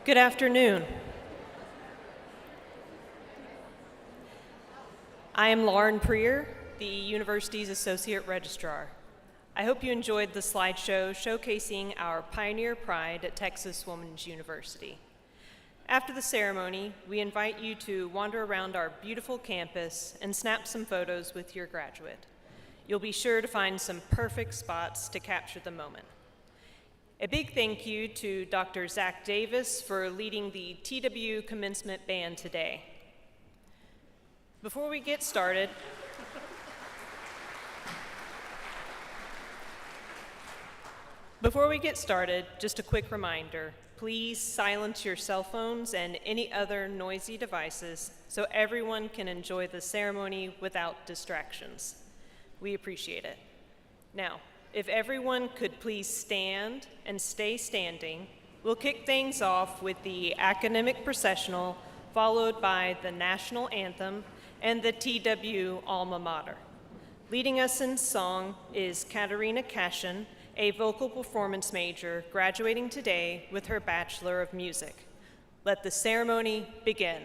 Good afternoon. I am Lauren Preer, the university's Associate Registrar. I hope you enjoyed the slideshow showcasing our pioneer pride at Texas Woman's University. After the ceremony, we invite you to wander around our beautiful campus and snap some photos with your graduate. You'll be sure to find some perfect spots to capture the moment. A big thank you to Dr. Zach Davis for leading the TWU Commencement band today. Before we get started, just a quick reminder, please silence your cell phones and any other noisy devices so everyone can enjoy the ceremony without distractions. We appreciate it. Now, if everyone could please stand and stay standing, we'll kick things off with the academic processional, followed by the national anthem and the TWU alma mater. Leading us in song is Katarina Cashin, a vocal performance major graduating today with her Bachelor of Music. Let the ceremony begin.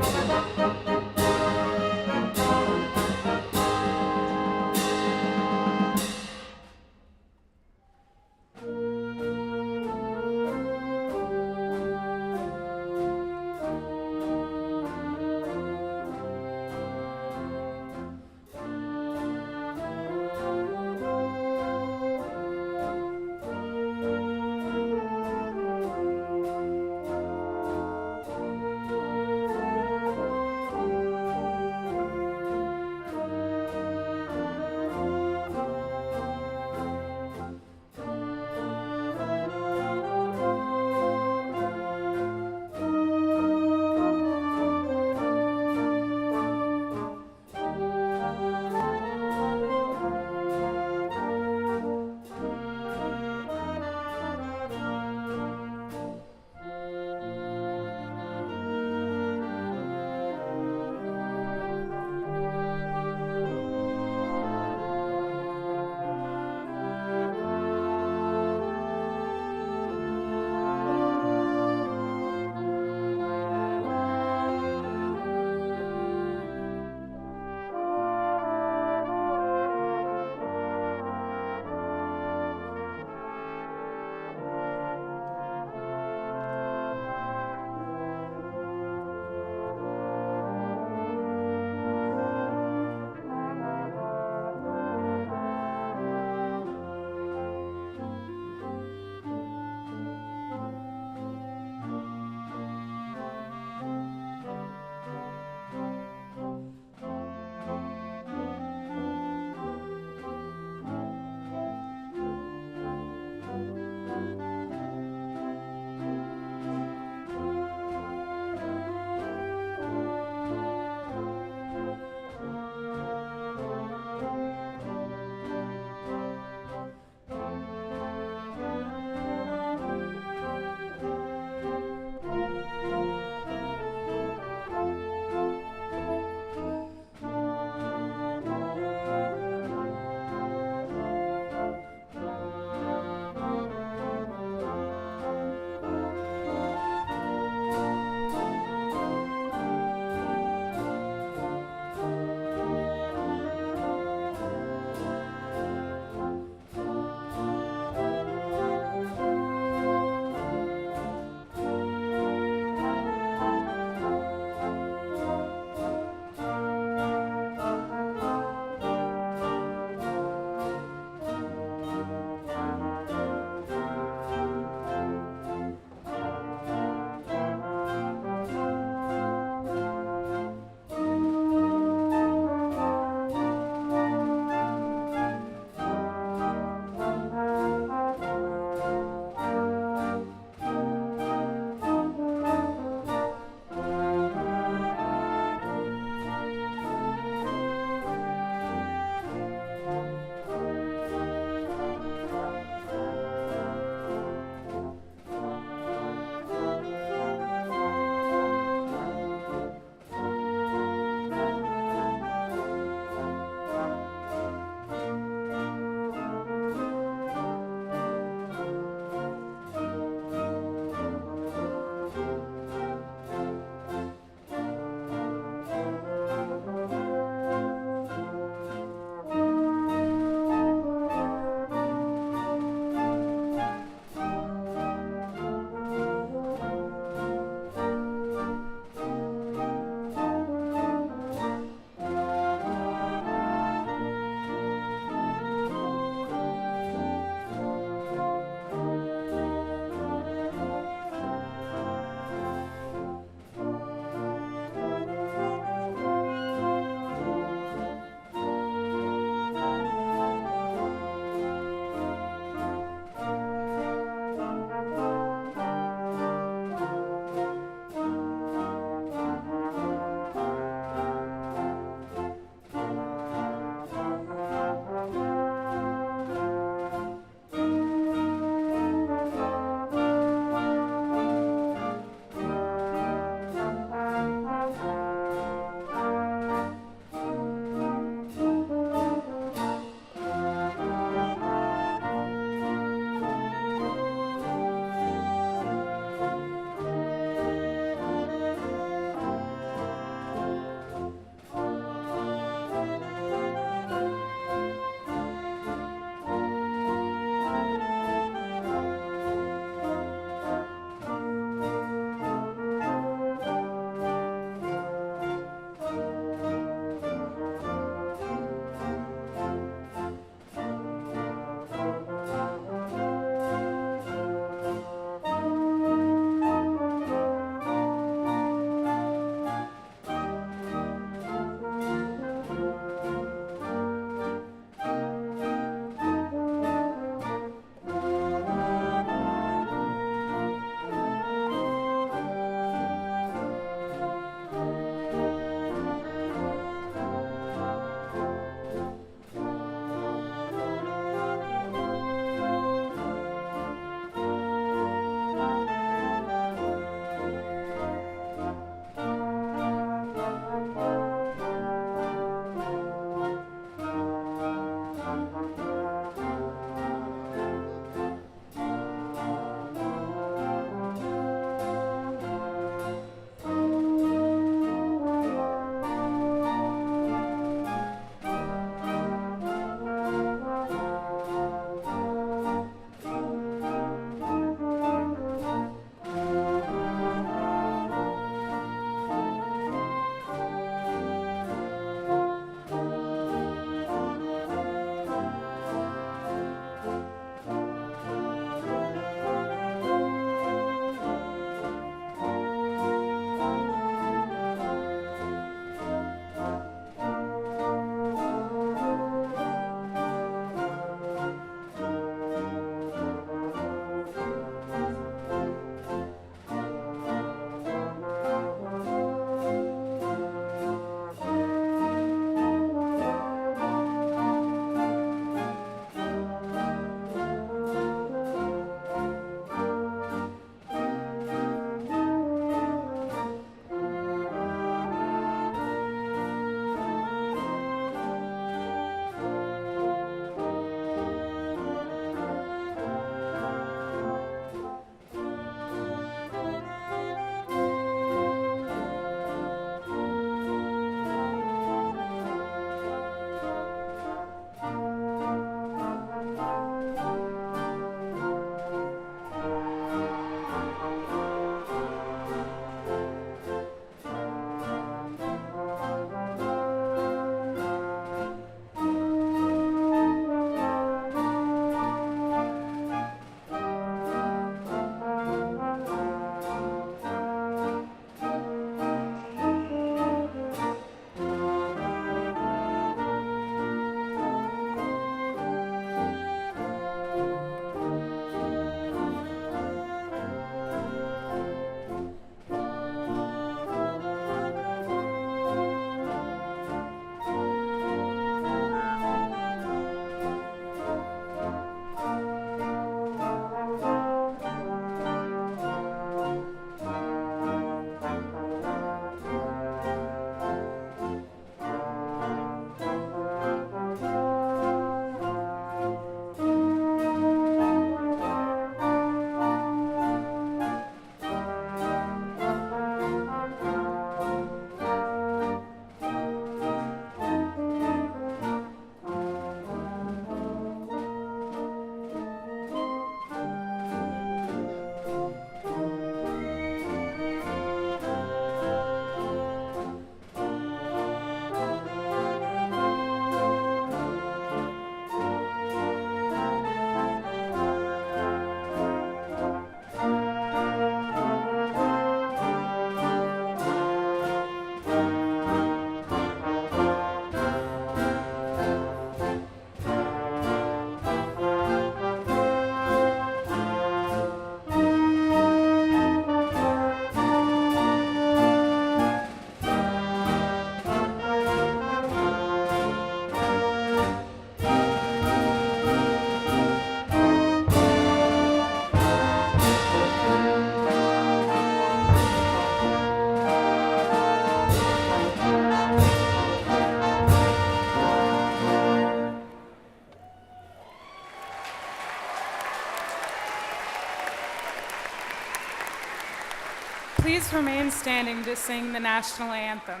please remain standing to sing the national anthem?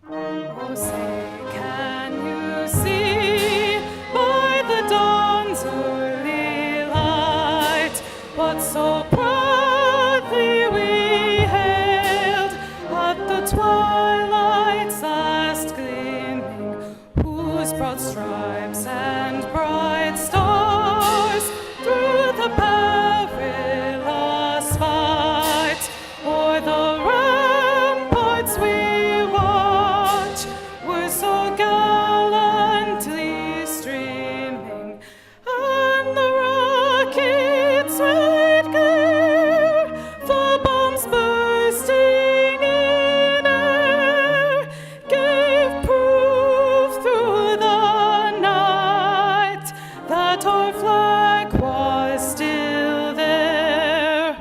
Oh, say, can you see by the dawn's early light what so proudly we hailed at the twilight's last gleaming, whose broad stripes and bright stars through the perilous fight o'er the ramparts we watch were so gallantly streaming, and the rockets' red glare, the bombs bursting in air, gave proof through the night that our flag was still there.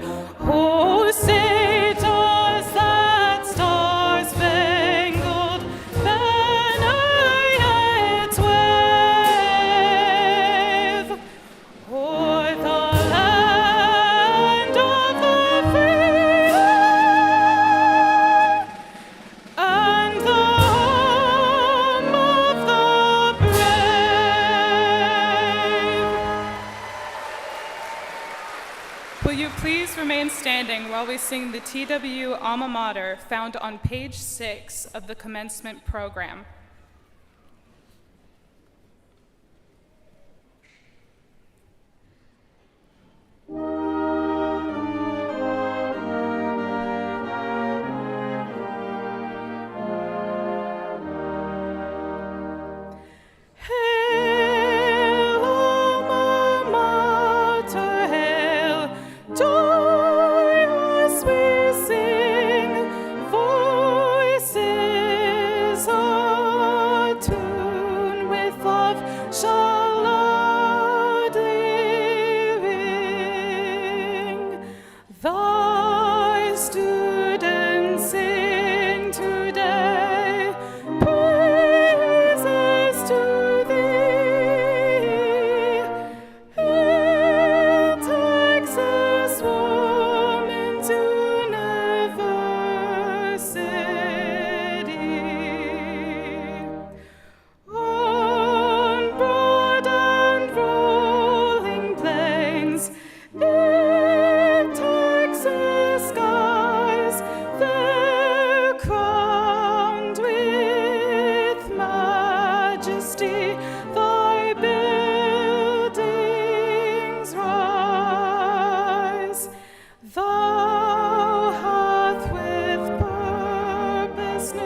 Oh, say does that star-spangled banner yet wave o'er the land of the free and the home of the brave? Will you please remain standing while we sing the TWU alma mater found on page 6 of the commencement program? Hail, alma mater, hail, joy as we sing, voices attuned with love shall loudly ring. Thy students sing today praises to thee. Hail, Texas woman's university. On broad and rolling plains, in Texas skies, they're crowned with majesty. Thy buildings rise. Thou hath with purpose new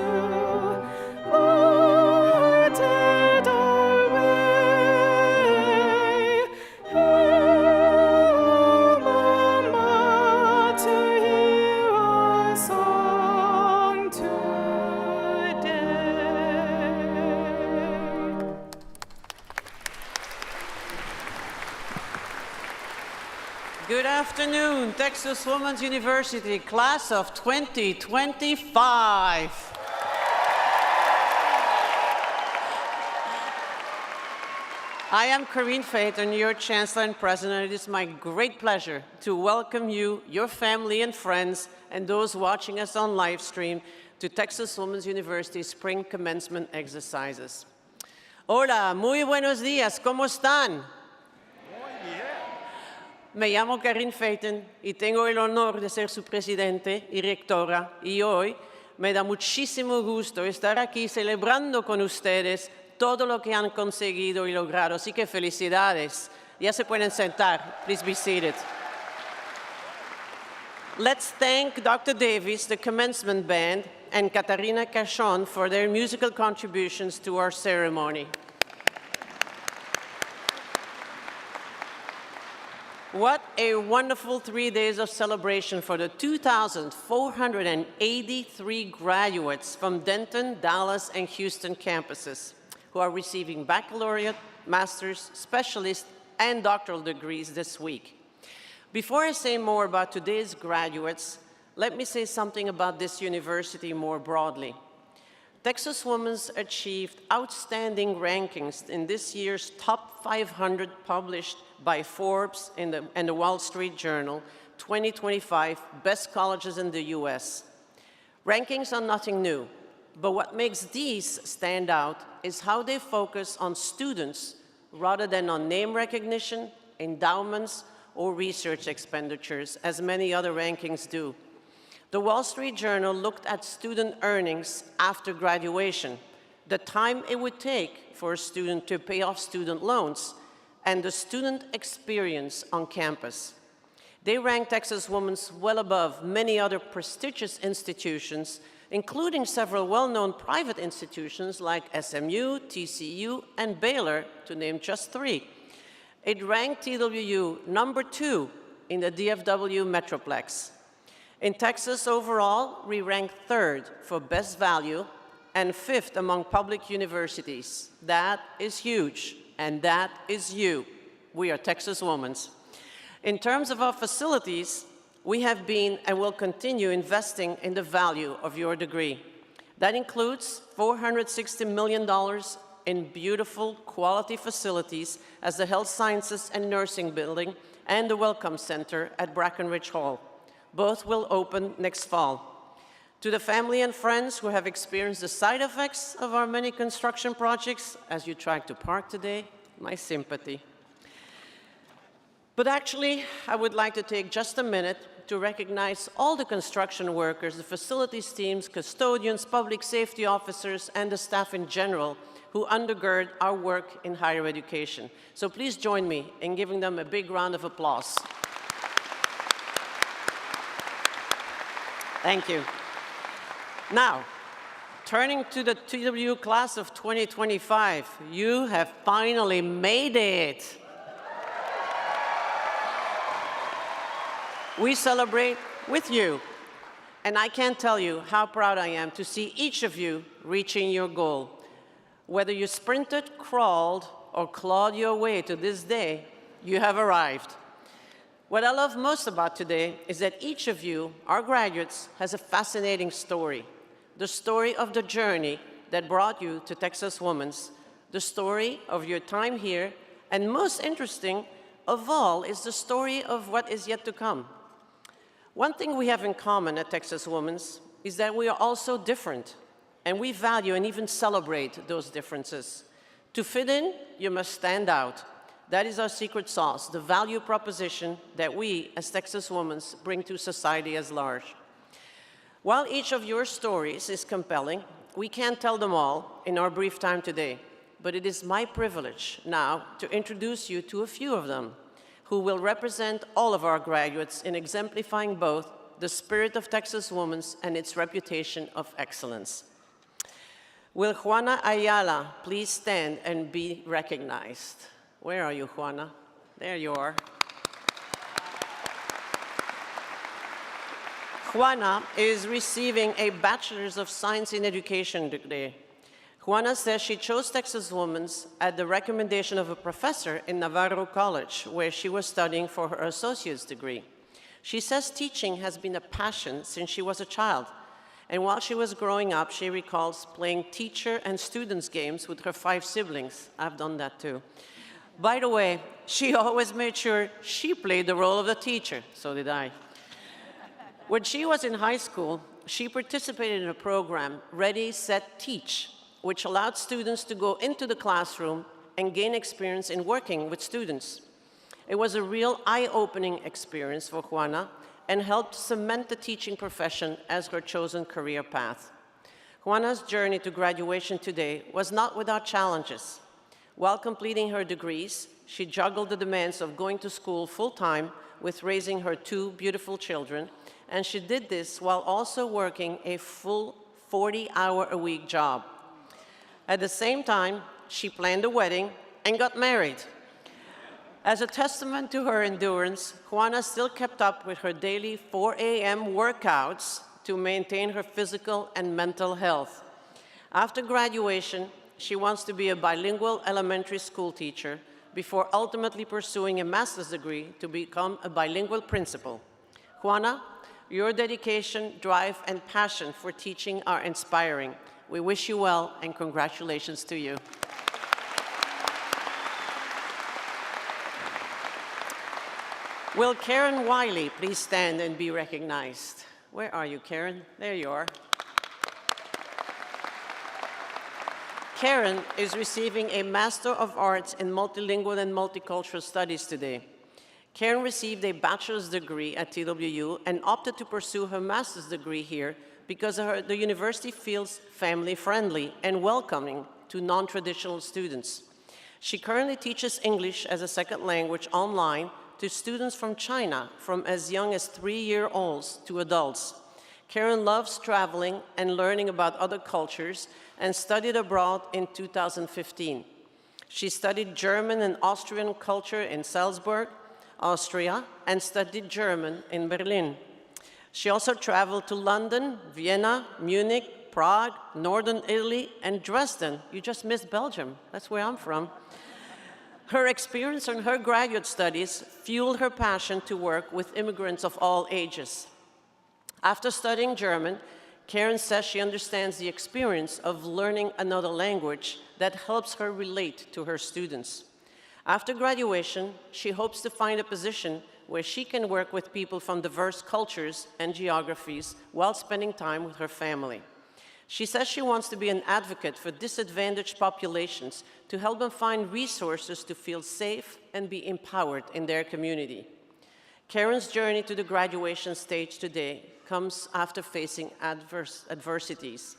lighted our way. Hail, alma mater, hear our song today. Good afternoon, Texas Women's University, class of 2025. I am Corinne Phaeton, your Chancellor and President. It is my great pleasure to welcome you, your family and friends, and those watching us on live stream to Texas Women's University Spring Commencement Exercises. Hola, muy buenos días, ¿cómo están? Me llamo Corinne Phaeton y tengo el honor de ser su presidente y rectora, y hoy me da muchísimo gusto estar aquí celebrando con ustedes todo lo que han conseguido y logrado. Así que felicidades. Ya se pueden sentar. Please be seated. Let's thank Dr. Davis, the Commencement Band, and Katarina Cachon for their musical contributions to our ceremony. What a wonderful 3 days of celebration for the 2,483 graduates from Denton, Dallas, and Houston campuses who are receiving baccalaureate, master's, specialist, and doctoral degrees this week. Before I say more about today's graduates, let me say something about this university more broadly. Texas Women's achieved outstanding rankings in this year's top 500 published by Forbes and the Wall Street Journal 2025 Best Colleges in the US. Rankings are nothing new, but what makes these stand out is how they focus on students rather than on name recognition, endowments, or research expenditures, as many other rankings do. The Wall Street Journal looked at student earnings after graduation, the time it would take for a student to pay off student loans, and the student experience on campus. They ranked Texas Women's well above many other prestigious institutions, including several well-known private institutions like SMU, TCU, and Baylor, to name just three. It ranked TWU #2 in the DFW Metroplex. In Texas overall, we ranked 3rd for best value and 5th among public universities. That is huge, and that is you. We are Texas Women's. In terms of our facilities, we have been and will continue investing in the value of your degree. That includes $460 million in beautiful, quality facilities as the Health Sciences and Nursing Building and the Welcome Center at Brackenridge Hall. Both will open next fall. To the family and friends who have experienced the side effects of our many construction projects as you tried to park today, my sympathy. But actually, I would like to take just a minute to recognize all the construction workers, the facilities teams, custodians, public safety officers, and the staff in general who undergird our work in higher education. So please join me in giving them a big round of applause. Thank you. Now, turning to the TWU class of 2025, you have finally made it. We celebrate with you, and I can't tell you how proud I am to see each of you reaching your goal. Whether you sprinted, crawled, or clawed your way to this day, you have arrived. What I love most about today is that each of you, our graduates, has a fascinating story. The story of the journey that brought you to Texas Women's, the story of your time here, and most interesting of all is the story of what is yet to come. One thing we have in common at Texas Women's is that we are also different, and we value and even celebrate those differences. To fit in, you must stand out. That is our secret sauce, the value proposition that we, as Texas Women's, bring to society as large. While each of your stories is compelling, we can't tell them all in our brief time today, but it is my privilege now to introduce you to a few of them, who will represent all of our graduates in exemplifying both the spirit of Texas Women's and its reputation of excellence. Will Juana Ayala please stand and be recognized? Where are you, Juana? There you are. Juana is receiving a Bachelor's of Science in Education degree. Juana says she chose Texas Women's at the recommendation of a professor in Navarro College, where she was studying for her associate's degree. She says teaching has been a passion since she was a child, and while she was growing up, she recalls playing teacher and students games with her 5 siblings. I've done that too. By the way, she always made sure she played the role of the teacher, so did I. When she was in high school, she participated in a program, Ready, Set, Teach, which allowed students to go into the classroom and gain experience in working with students. It was a real eye-opening experience for Juana and helped cement the teaching profession as her chosen career path. Juana's journey to graduation today was not without challenges. While completing her degrees, she juggled the demands of going to school full-time with raising her 2 beautiful children, and she did this while also working a full 40-hour-a-week job. At the same time, she planned a wedding and got married. As a testament to her endurance, Juana still kept up with her daily 4 a.m. workouts to maintain her physical and mental health. After graduation, she wants to be a bilingual elementary school teacher before ultimately pursuing a master's degree to become a bilingual principal. Juana, your dedication, drive, and passion for teaching are inspiring. We wish you well and congratulations to you. Will Karen Wiley please stand and be recognized? Where are you, Karen? There you are. Karen is receiving a Master of Arts in Multilingual and Multicultural Studies today. Karen received a bachelor's degree at TWU and opted to pursue her master's degree here because the university feels family-friendly and welcoming to non-traditional students. She currently teaches English as a second language online to students from China, from as young as 3-year-olds to adults. Karen loves traveling and learning about other cultures and studied abroad in 2015. She studied German and Austrian culture in Salzburg, Austria, and studied German in Berlin. She also traveled to London, Vienna, Munich, Prague, Northern Italy, and Dresden. You just missed Belgium. That's where I'm from. Her experience in her graduate studies fueled her passion to work with immigrants of all ages. After studying German, Karen says she understands the experience of learning another language that helps her relate to her students. After graduation, she hopes to find a position where she can work with people from diverse cultures and geographies while spending time with her family. She says she wants to be an advocate for disadvantaged populations to help them find resources to feel safe and be empowered in their community. Karen's journey to the graduation stage today comes after facing adversities.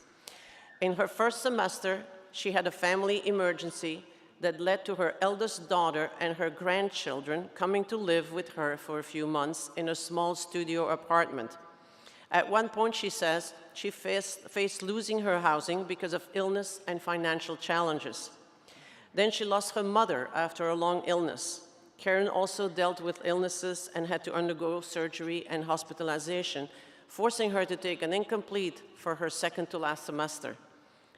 In her first semester, she had a family emergency that led to her eldest daughter and her grandchildren coming to live with her for a few months in a small studio apartment. At one point, she says, she faced losing her housing because of illness and financial challenges. Then she lost her mother after a long illness. Karen also dealt with illnesses and had to undergo surgery and hospitalization, forcing her to take an incomplete for her second to last semester.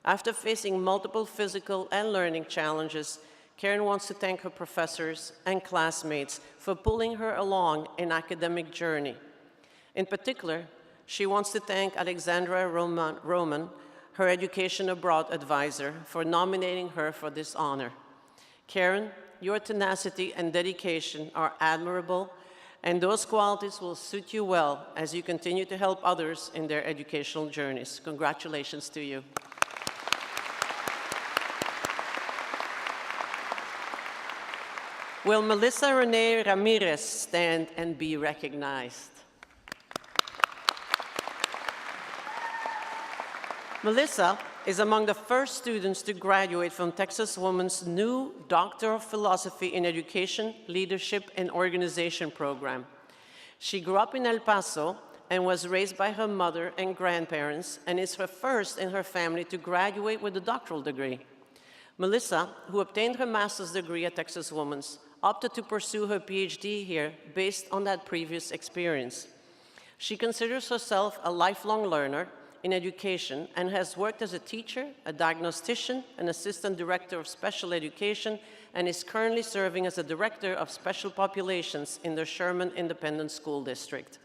After facing multiple physical and learning challenges, Karen wants to thank her professors and classmates for pulling her along in academic journey. In particular, she wants to thank Alexandra Roman, her education abroad advisor, for nominating her for this honor. Karen, your tenacity and dedication are admirable, and those qualities will suit you well as you continue to help others in their educational journeys. Congratulations to you. Will Melissa Renee Ramirez stand and be recognized? Melissa is among the first students to graduate from Texas Woman's new Doctoral of Philosophy in Education, Leadership, and Organization program. She grew up in El Paso and was raised by her mother and grandparents, and is her first in her family to graduate with a doctoral degree. Melissa, who obtained her master's degree at Texas Woman's, opted to pursue her PhD here based on that previous experience. She considers herself a lifelong learner in education and has worked as a teacher, a diagnostician, an assistant director of special education, and is currently serving as a director of special populations in the Sherman Independent School District.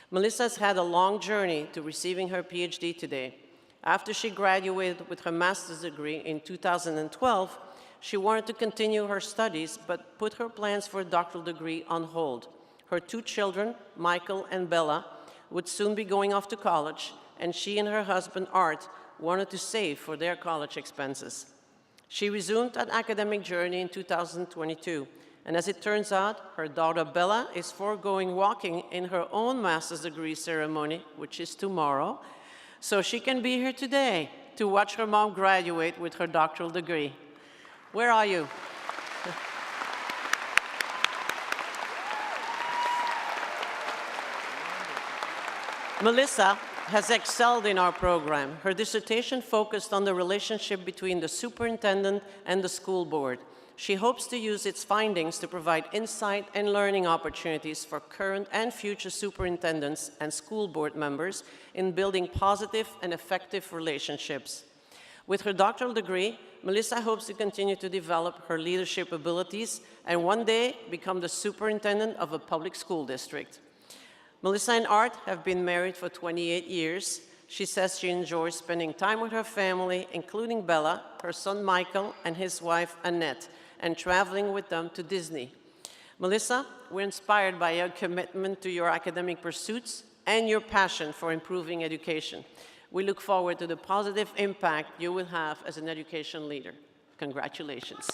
Melissa has had a long journey to receiving her PhD today. After she graduated with her master's degree in 2012, she wanted to continue her studies, but put her plans for a doctoral degree on hold. Her 2 children, Michael and Bella, would soon be going off to college, and she and her husband, Art, wanted to save for their college expenses. She resumed an academic journey in 2022, and as it turns out, her daughter Bella is foregoing walking in her own master's degree ceremony, which is tomorrow, so she can be here today to watch her mom graduate with her doctoral degree. Where are you? Melissa has excelled in our program. Her dissertation focused on the relationship between the superintendent and the school board. She hopes to use its findings to provide insight and learning opportunities for current and future superintendents and school board members in building positive and effective relationships. With her doctoral degree, Melissa hopes to continue to develop her leadership abilities and one day become the superintendent of a public school district. Melissa and Art have been married for 28 years. She says she enjoys spending time with her family, including Bella, her son Michael, and his wife Annette, and traveling with them to Disney. Melissa, we're inspired by your commitment to your academic pursuits and your passion for improving education. We look forward to the positive impact you will have as an education leader. Congratulations.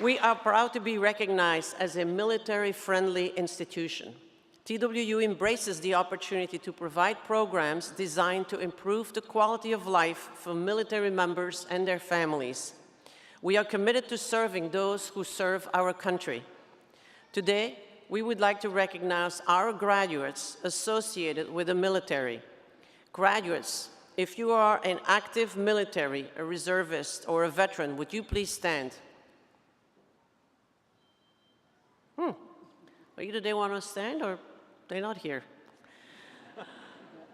We are proud to be recognized as a military-friendly institution. TWU embraces the opportunity to provide programs designed to improve the quality of life for military members and their families. We are committed to serving those who serve our country. Today, we would like to recognize our graduates associated with the military. Graduates, if you are an active military, a reservist, or a veteran, would you please stand? Either they want to stand or they're not here.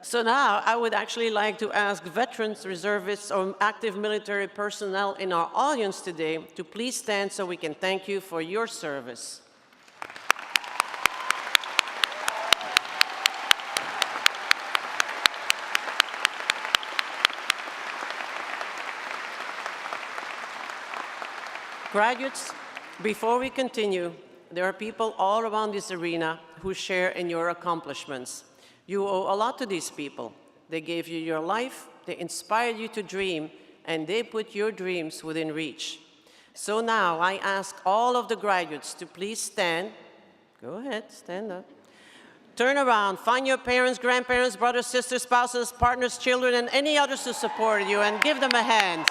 So now I would actually like to ask veterans, reservists, or active military personnel in our audience today to please stand so we can thank you for your service. Graduates, before we continue, there are people all around this arena who share in your accomplishments. You owe a lot to these people. They gave you your life, they inspired you to dream, and they put your dreams within reach. So now I ask all of the graduates to please stand. Go ahead, stand up. Turn around, find your parents, grandparents, brothers, sisters, spouses, partners, children, and any others who support you, and give them a hand.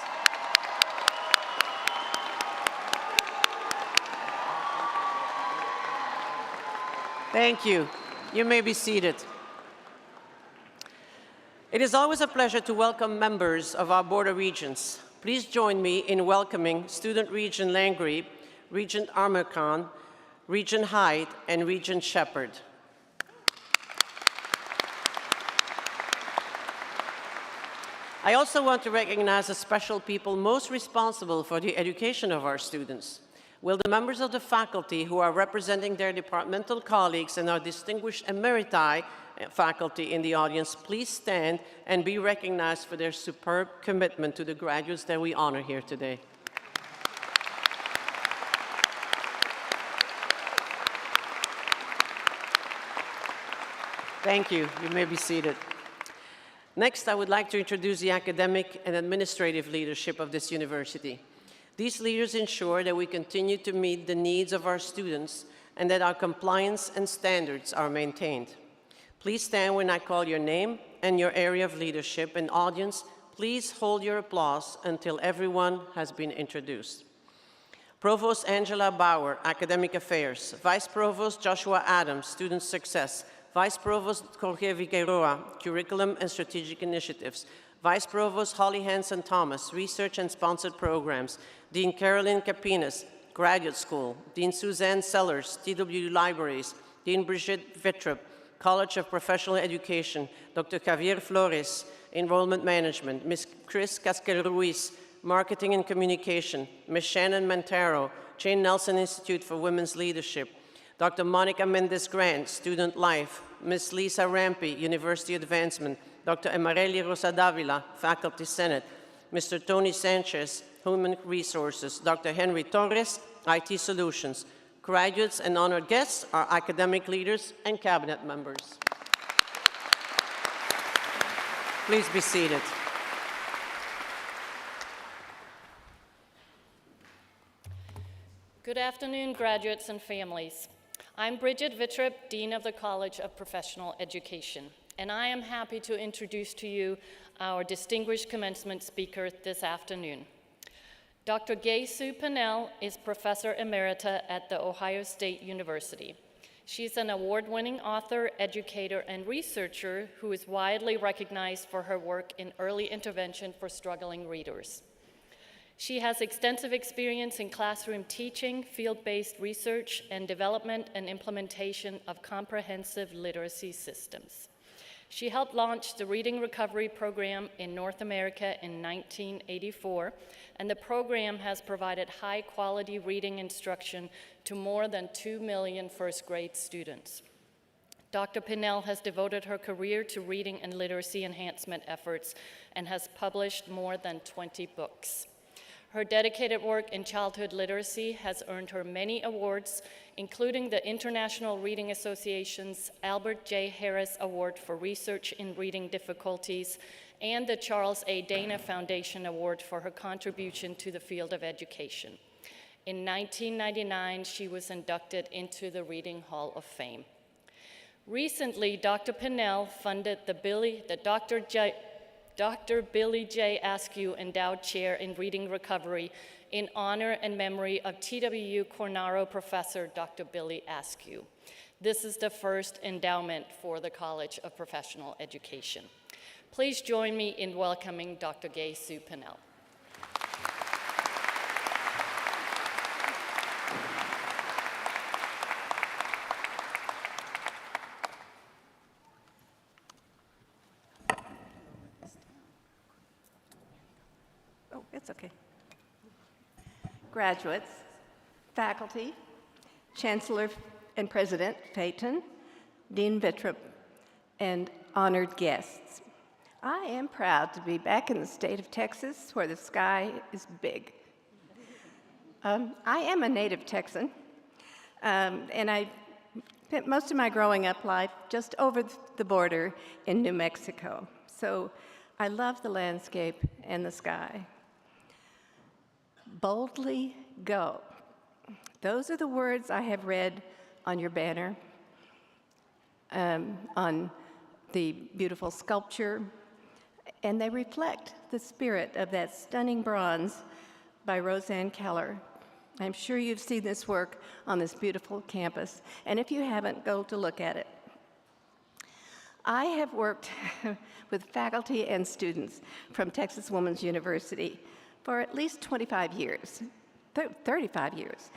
Thank you. You may be seated. It is always a pleasure to welcome members of our Board of Regents. Please join me in welcoming Student Regent Langrebe, Regent Armerkan, Regent Hyde, and Regent Shepherd. I also want to recognize the special people most responsible for the education of our students. Will the members of the faculty who are representing their departmental colleagues and our distinguished emeriti faculty in the audience please stand and be recognized for their superb commitment to the graduates that we honor here today. Thank you. You may be seated. Next, I would like to introduce the academic and administrative leadership of this university. These leaders ensure that we continue to meet the needs of our students and that our compliance and standards are maintained. Please stand when I call your name and your area of leadership. And audience, please hold your applause until everyone has been introduced. Provost Angela Bauer, Academic Affairs. Vice Provost Joshua Adams, Student Success. Vice Provost Jorge Figueroa, Curriculum and Strategic Initiatives. Vice Provost Holly Hanson-Thomas, Research and Sponsored Programs. Dean Carolyn Capinas, Graduate School. Dean Suzanne Sellers, TWU Libraries. Dean Brigitte Vittrup, College of Professional Education. Dr. Javier Flores, Enrollment Management. Ms. Chris Casquel-Ruiz, Marketing and Communication. Ms. Shannon Mantero, Jane Nelson Institute for Women's Leadership. Dr. Monica Mendez-Grant, Student Life. Ms. Lisa Rampe, University Advancement. Dr. Emareli Rosa Davila, Faculty Senate. Mr. Tony Sanchez, Human Resources. Dr. Henry Torres, IT Solutions. Graduates and honored guests are academic leaders and cabinet members. Please be seated. Good afternoon, graduates and families. I'm Brigitte Vittrup, Dean of the College of Professional Education, and I am happy to introduce to you our distinguished commencement speaker this afternoon. Dr. Gay-Sue Pennell is Professor Emerita at The Ohio State University. She's an award-winning author, educator, and researcher who is widely recognized for her work in early intervention for struggling readers. She has extensive experience in classroom teaching, field-based research, and development and implementation of comprehensive literacy systems. She helped launch the Reading Recovery Program in North America in 1984, and the program has provided high-quality reading instruction to more than 2 million first-grade students. Dr. Pinnell has devoted her career to reading and literacy enhancement efforts and has published more than 20 books. Her dedicated work in childhood literacy has earned her many awards, including the International Reading Association's Albert J. Harris Award for Research in Reading Difficulties and the Charles A. Dana Foundation Award for her contribution to the field of education. In 1999, she was inducted into the Reading Hall of Fame. Recently, Dr. Pinnell funded the Dr. Billy J. Askew Endowed Chair in Reading Recovery in honor and memory of TWU Cornaro professor Dr. Billy Askew. This is the first endowment for the College of Professional Education. Please join me in welcoming Dr. Gay Sue Pinnell. It's okay. Graduates, faculty, Chancellor and President Phaeton, Dean Vitrop, and honored guests. I am proud to be back in the state of Texas where the sky is big. I am a native Texan, and I spent most of my growing up life just over the border in New Mexico. So I love the landscape and the sky. Boldly go. Those are the words I have read on your banner, on the beautiful sculpture, and they reflect the spirit of that stunning bronze by Roseanne Keller. I'm sure you've seen this work on this beautiful campus, and if you haven't, go to look at it. I have worked with faculty and students from Texas Woman's University for at least 25 years, 35 years,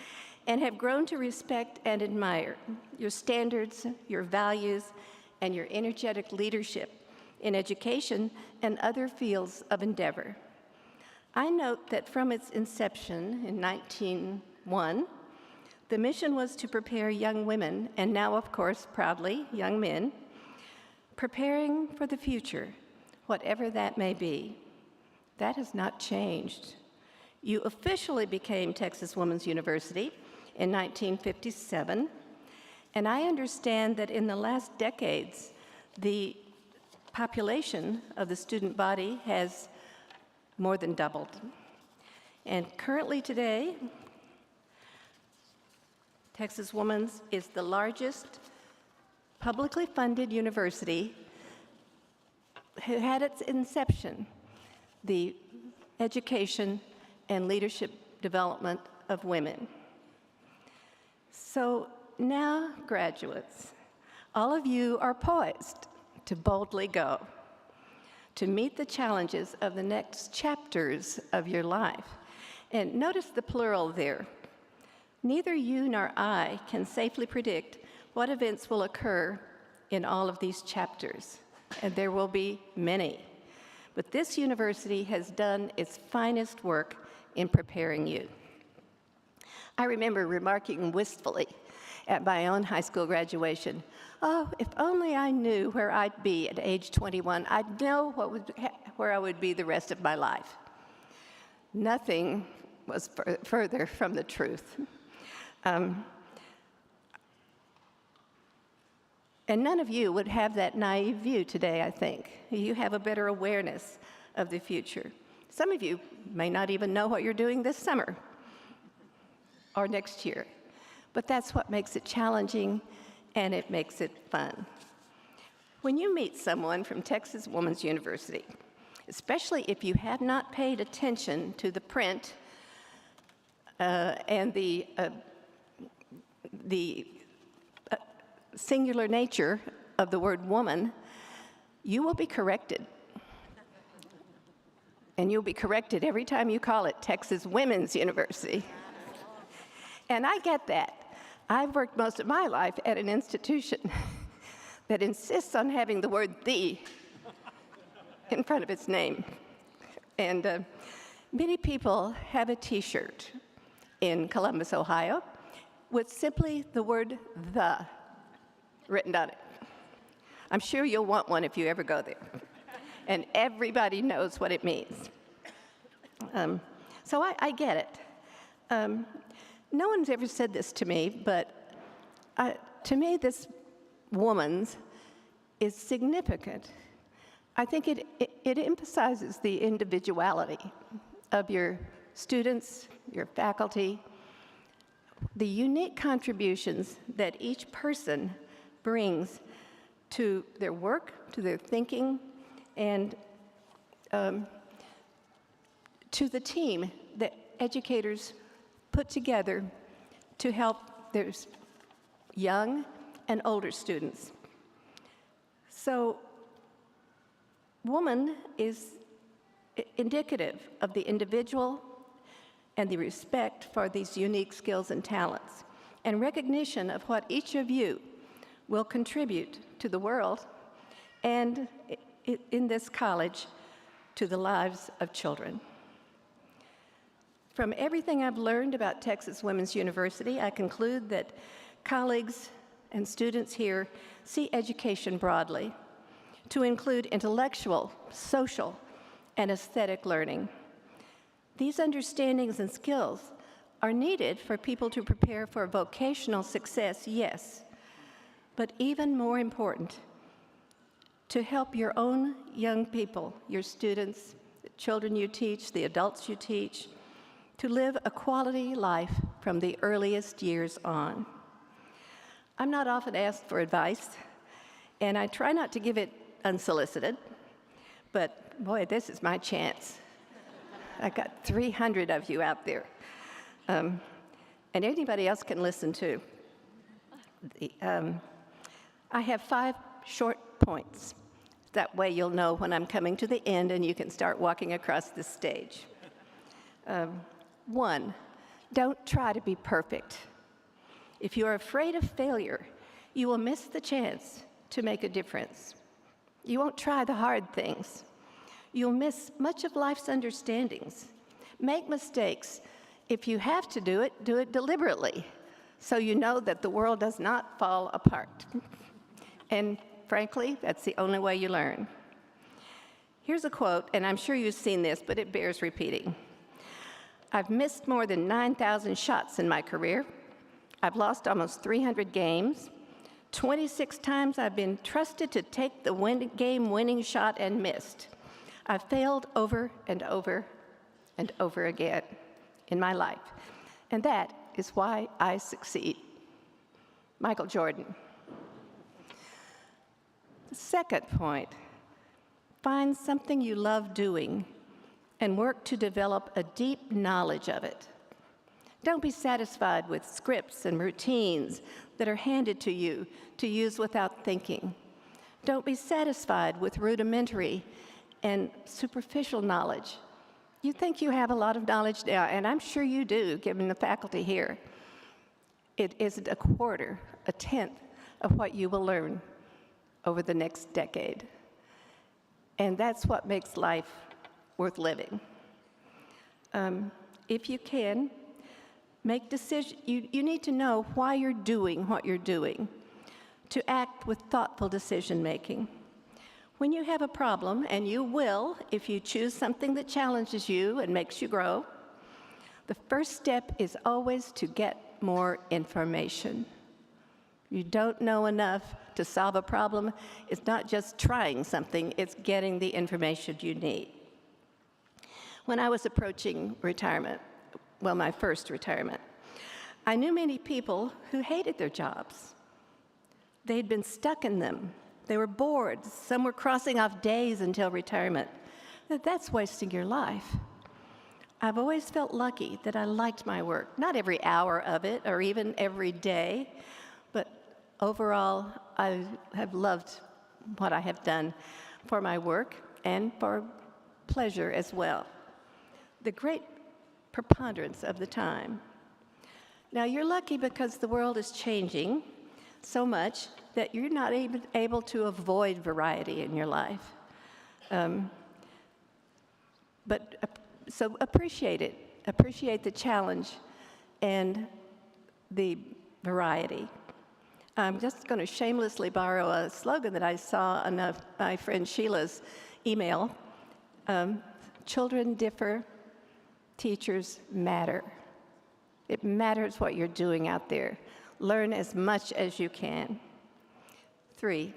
and have grown to respect and admire your standards, your values, and your energetic leadership in education and other fields of endeavor. I note that from its inception in 1901, the mission was to prepare young women, and now, of course, proudly, young men, preparing for the future, whatever that may be. That has not changed. You officially became Texas Woman's University in 1957, and I understand that in the last decades, the population of the student body has more than doubled. And currently today, Texas Woman's is the largest publicly funded university who had its inception the education and leadership development of women. So now, graduates, all of you are poised to boldly go, to meet the challenges of the next chapters of your life. And notice the plural there. Neither you nor I can safely predict what events will occur in all of these chapters, and there will be many. But this university has done its finest work in preparing you. I remember remarking wistfully at my own high school graduation, oh, if only I knew where I'd be at age 21, I'd know where I would be the rest of my life. Nothing was further from the truth. And none of you would have that naive view today, I think. You have a better awareness of the future. Some of you may not even know what you're doing this summer or next year, but that's what makes it challenging and it makes it fun. When you meet someone from Texas Woman's University, especially if you have not paid attention to the print and the singular nature of the word woman, you will be corrected. And you'll be corrected every time you call it Texas Women's University. And I get that. I've worked most of my life at an institution that insists on having the word "the" in front of its name. And many people have a T-shirt in Columbus, Ohio, with simply the word "the" written on it. I'm sure you'll want one if you ever go there. And everybody knows what it means. So I get it. No one's ever said this to me, but to me, this woman's is significant. I think it emphasizes the individuality of your students, your faculty, the unique contributions that each person brings to their work, to their thinking, and to the team that educators put together to help their young and older students. So, woman is indicative of the individual and the respect for these unique skills and talents, and recognition of what each of you will contribute to the world and in this college to the lives of children. From everything I've learned about Texas Women's University, I conclude that colleagues and students here see education broadly to include intellectual, social, and aesthetic learning. These understandings and skills are needed for people to prepare for vocational success, yes, but even more important, to help your own young people, your students, the children you teach, the adults you teach, to live a quality life from the earliest years on. I'm not often asked for advice, and I try not to give it unsolicited, but boy, this is my chance. I got 300 of you out there, and anybody else can listen too. I have 5 short points. That way you'll know when I'm coming to the end and you can start walking across the stage. 1, don't try to be perfect. If you're afraid of failure, you will miss the chance to make a difference. You won't try the hard things. You'll miss much of life's understandings. Make mistakes. If you have to do it deliberately, so you know that the world does not fall apart. And frankly, that's the only way you learn. Here's a quote, and I'm sure you've seen this, but it bears repeating. I've missed more than 9,000 shots in my career. I've lost almost 300 games. 26 times I've been trusted to take the game-winning shot and missed. I've failed over and over and over again in my life, and that is why I succeed. Michael Jordan. The second point, find something you love doing and work to develop a deep knowledge of it. Don't be satisfied with scripts and routines that are handed to you to use without thinking. Don't be satisfied with rudimentary and superficial knowledge. You think you have a lot of knowledge now, and I'm sure you do, given the faculty here. It isn't a quarter, a tenth of what you will learn over the next decade. And that's what makes life worth living. If you can, make decisions. You need to know why you're doing what you're doing, to act with thoughtful decision-making. When you have a problem, and you will if you choose something that challenges you and makes you grow, the first step is always to get more information. You don't know enough to solve a problem. It's not just trying something, it's getting the information you need. When I was approaching retirement, well, my first retirement, I knew many people who hated their jobs. They'd been stuck in them. They were bored. Some were crossing off days until retirement. That's wasting your life. I've always felt lucky that I liked my work. Not every hour of it or even every day, but overall, I have loved what I have done for my work and for pleasure as well. The great preponderance of the time. Now, you're lucky because the world is changing. so much that you're not even able to avoid variety in your life. So appreciate it. Appreciate the challenge and the variety. I'm just going to shamelessly borrow a slogan that I saw on my friend Sheila's email. Children differ, teachers matter. It matters what you're doing out there. Learn as much as you can. 3,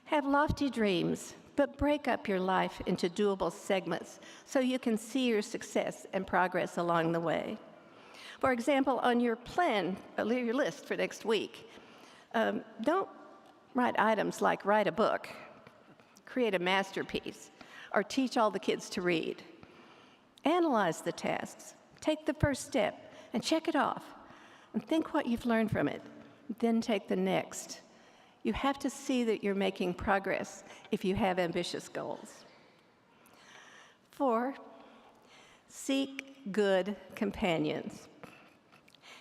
have lofty dreams, but break up your life into doable segments so you can see your success and progress along the way. For example, on your plan, your list for next week, don't write items like write a book, create a masterpiece, or teach all the kids to read. Analyze the tasks, take the first step, and check it off, and think what you've learned from it. Then take the next. You have to see that you're making progress if you have ambitious goals. 4, seek good companions.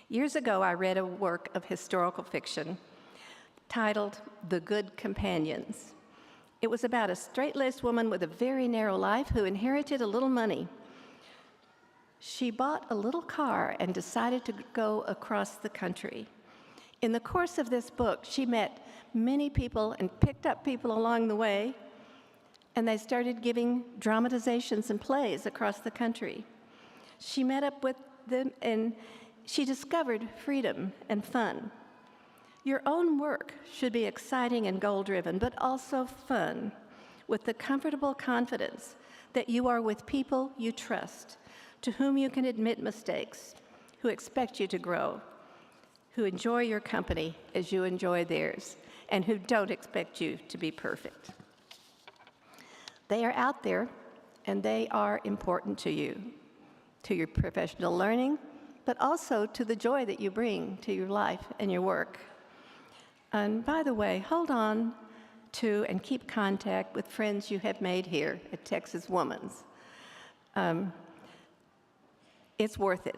Years ago, I read a work of historical fiction titled The Good Companions. It was about a straight-laced woman with a very narrow life who inherited a little money. She bought a little car and decided to go across the country. In the course of this book, she met many people and picked up people along the way, and they started giving dramatizations and plays across the country. She met up with them, and she discovered freedom and fun. Your own work should be exciting and goal-driven, but also fun, with the comfortable confidence that you are with people you trust, to whom you can admit mistakes, who expect you to grow, who enjoy your company as you enjoy theirs, and who don't expect you to be perfect. They are out there, and they are important to you, to your professional learning, but also to the joy that you bring to your life and your work. And by the way, hold on to and keep contact with friends you have made here at Texas Woman's. It's worth it.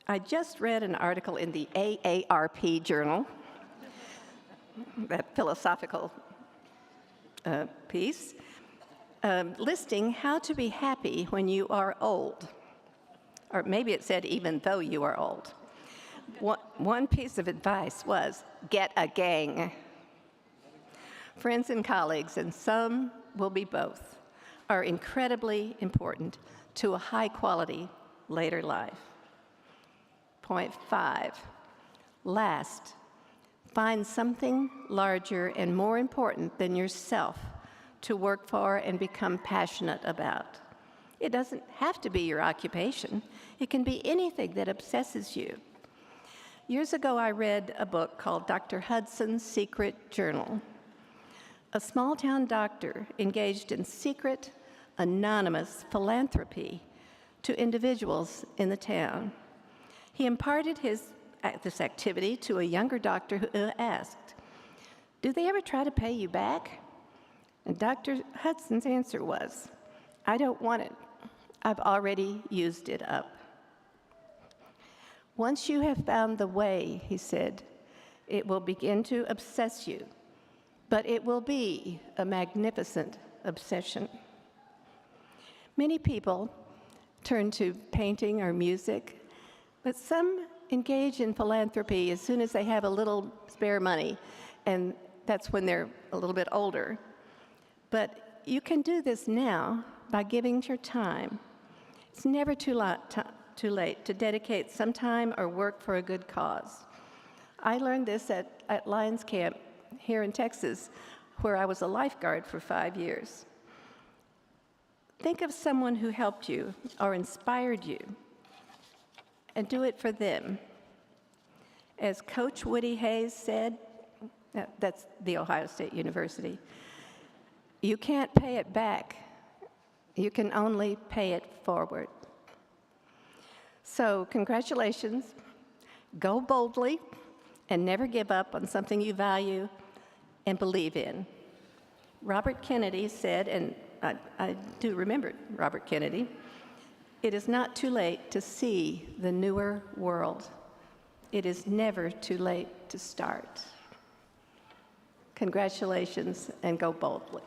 I just read an article in the AARP Journal, that philosophical piece, listing how to be happy when you are old. Or maybe it said even though you are old. One piece of advice was, get a gang. Friends and colleagues, and some will be both, are incredibly important to a high-quality later life. Point 5, last, find something larger and more important than yourself to work for and become passionate about. It doesn't have to be your occupation. It can be anything that obsesses you. Years ago, I read a book called Dr. Hudson's Secret Journal. A small-town doctor engaged in secret, anonymous philanthropy to individuals in the town. He imparted this activity to a younger doctor who asked, "Do they ever try to pay you back?" And Dr. Hudson's answer was, "I don't want it. I've already used it up." Once you have found the way, he said, it will begin to obsess you, but it will be a magnificent obsession. Many people turn to painting or music, but some engage in philanthropy as soon as they have a little spare money, and that's when they're a little bit older. But you can do this now by giving your time. It's never too late to dedicate some time or work for a good cause. I learned this at Lions Camp here in Texas, where I was a lifeguard for 5 years. Think of someone who helped you or inspired you, and do it for them. As Coach Woody Hayes said, that's the Ohio State University, you can't pay it back. You can only pay it forward. So congratulations, go boldly, and never give up on something you value and believe in. Robert Kennedy said, and I do remember Robert Kennedy, "It is not too late to see the newer world." It is never too late to start. Congratulations, and go boldly.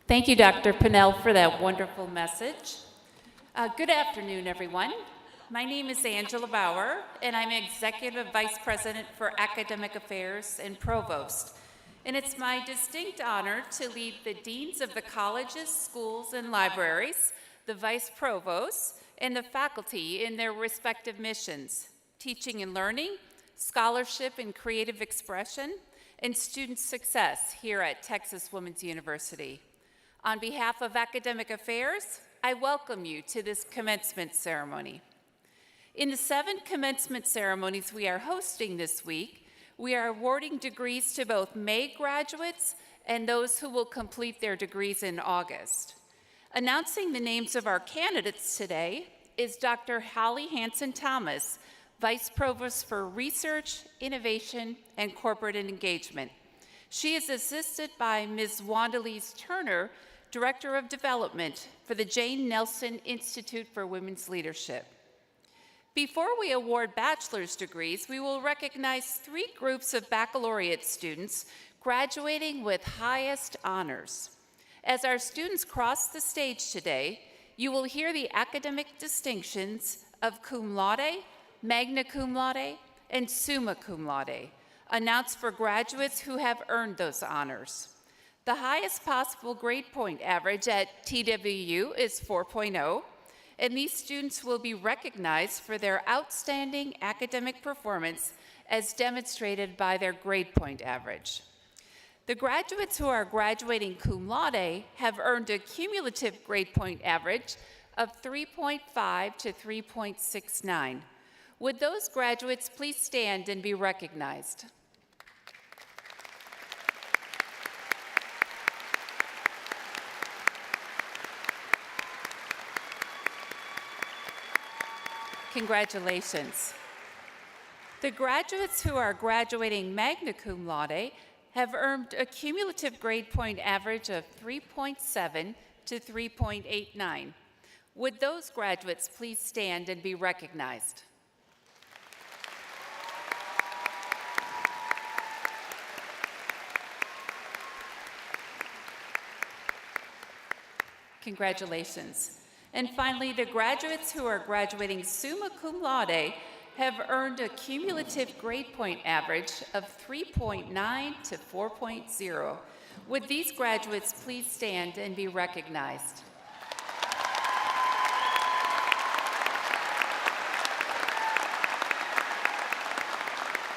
Thank you, Dr. Pinnell, for that wonderful message. Good afternoon, everyone. My name is Angela Bauer, and I'm Executive Vice President for Academic Affairs and Provost. And it's my distinct honor to lead the deans of the colleges, schools, and libraries, the vice provosts, and the faculty in their respective missions, teaching and learning, scholarship and creative expression, and student success here at Texas Women's University. On behalf of Academic Affairs, I welcome you to this commencement ceremony. In the 7 commencement ceremonies we are hosting this week, we are awarding degrees to both May graduates and those who will complete their degrees in August. Announcing the names of our candidates today is Dr. Holly Hanson-Thomas, Vice Provost for Research, Innovation, and Corporate Engagement. She is assisted by Ms. Wandalise Turner, Director of Development for the Jane Nelson Institute for Women's Leadership. Before we award bachelor's degrees, we will recognize 3 groups of baccalaureate students graduating with highest honors. As our students cross the stage today, you will hear the academic distinctions of cum laude, magna cum laude, and summa cum laude, announced for graduates who have earned those honors. The highest possible grade point average at TWU is 4.0, and these students will be recognized for their outstanding academic performance as demonstrated by their grade point average. The graduates who are graduating cum laude have earned a cumulative grade point average of 3.5 to 3.69. Would those graduates please stand and be recognized? Congratulations. The graduates who are graduating magna cum laude have earned a cumulative grade point average of 3.7 to 3.89. Would those graduates please stand and be recognized? Congratulations. And finally, the graduates who are graduating summa cum laude have earned a cumulative grade point average of 3.9 to 4.0. Would these graduates please stand and be recognized?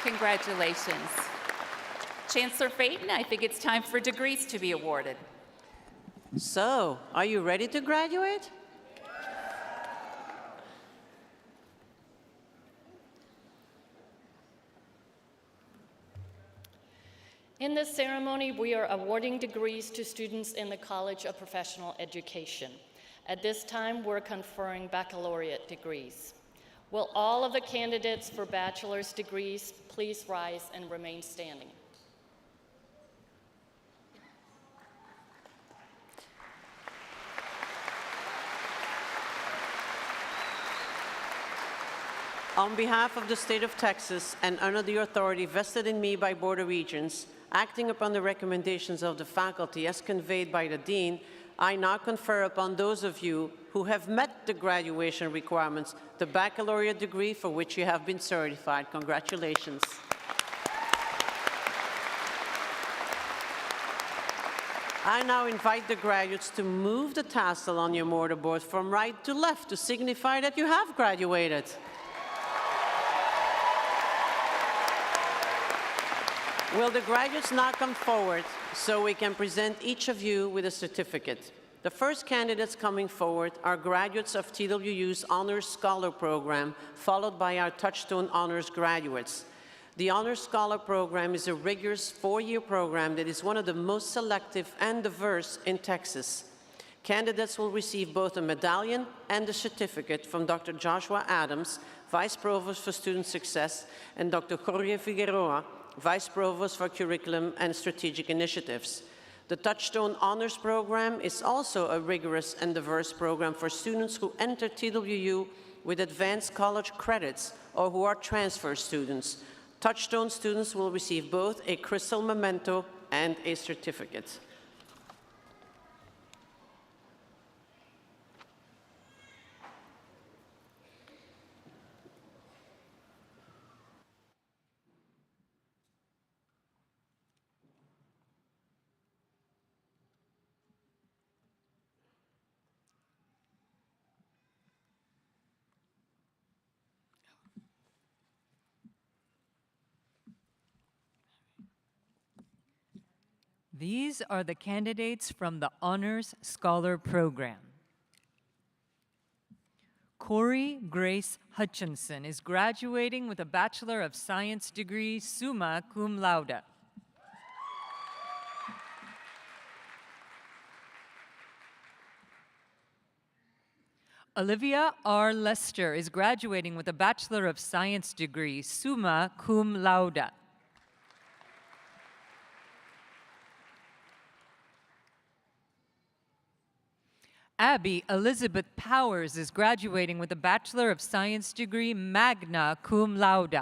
Congratulations. Chancellor Phaeton, I think it's time for degrees to be awarded. So, are you ready to graduate? In this ceremony, we are awarding degrees to students in the College of Professional Education. At this time, we're conferring baccalaureate degrees. Will all of the candidates for bachelor's degrees please rise and remain standing? On behalf of the state of Texas and under the authority vested in me by Board of Regents, acting upon the recommendations of the faculty as conveyed by the Dean, I now confer upon those of you who have met the graduation requirements the baccalaureate degree for which you have been certified. Congratulations. I now invite the graduates to move the tassel on your mortarboard from right to left to signify that you have graduated. Will the graduates now come forward so we can present each of you with a certificate? The first candidates coming forward are graduates of TWU's Honors Scholar Program, followed by our Touchstone Honors graduates. The Honors Scholar Program is a rigorous 4-year program that is one of the most selective and diverse in Texas. Candidates will receive both a medallion and a certificate from Dr. Joshua Adams, Vice Provost for Student Success, and Dr. Jorge Figueroa, Vice Provost for Curriculum and Strategic Initiatives. The Touchstone Honors Program is also a rigorous and diverse program for students who enter TWU with advanced college credits or who are transfer students. Touchstone students will receive both a crystal memento and a certificate. These are the candidates from the Honors Scholar Program. Corey Grace Hutchinson is graduating with a Bachelor of Science degree, summa cum laude. Olivia R. Lester is graduating with a Bachelor of Science degree, summa cum laude. Abby Elizabeth Powers is graduating with a Bachelor of Science degree, magna cum laude.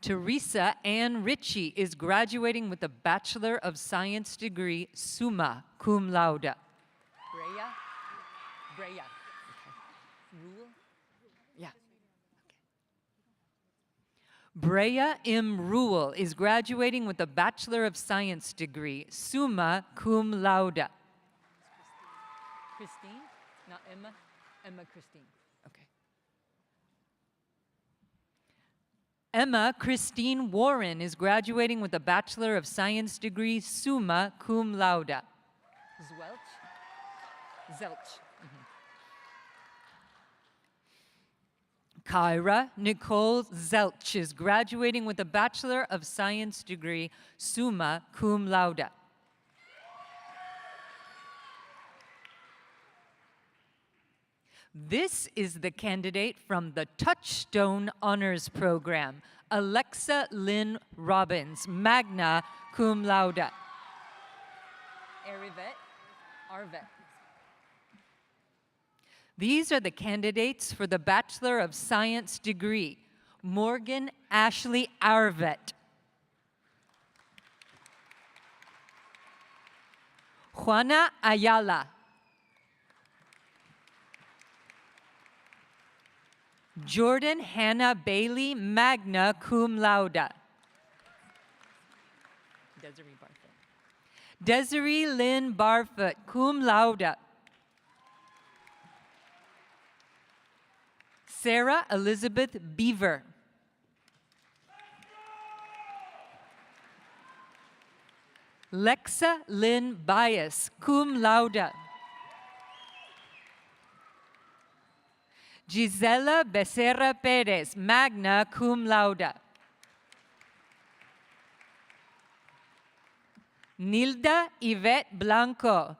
Teresa Ann Ritchie is graduating with a Bachelor of Science degree, summa cum laude. Brea? Okay. Rule? Yeah. Brea M. Rule is graduating with a Bachelor of Science degree, summa cum laude. Christine? Not Emma? Emma Christine. Okay. Emma Christine Warren is graduating with a Bachelor of Science degree, summa cum laude. Zelch? Kyra Nicole Zelch is graduating with a Bachelor of Science degree, summa cum laude. This is the candidate from the Touchstone Honors Program, Alexa Lynn Robbins, magna cum laude. Arvet. These are the candidates for the Bachelor of Science degree, Morgan Ashley Arvet. Juana Ayala. Jordan Hannah Bailey, magna cum laude. Desiree Lynn Barfoot, cum laude. Sarah Elizabeth Beaver. Lexa Lynn Bias, cum laude. Gisela Becerra Perez, magna cum laude. Nilda Yvette Blanco.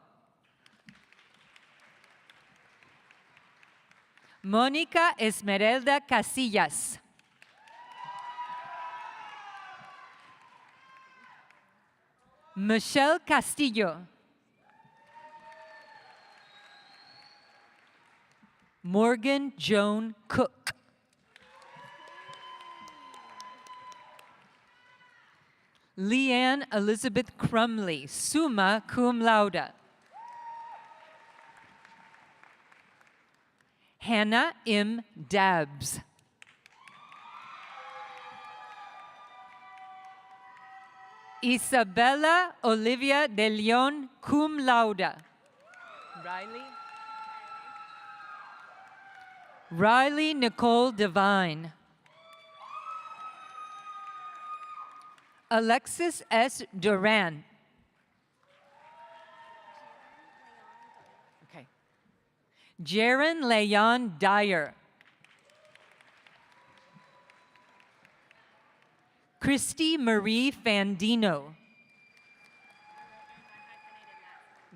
Mónica Esmeralda Casillas. Michelle Castillo. Morgan Joan Cook. Leanne Elizabeth Crumley, summa cum laude. Hannah M. Dabbs. Isabella Olivia de Leon, cum laude. Riley Nicole Devine. Alexis S. Duran. Okay. Jaron Leon Dyer. Christy Marie Fandino.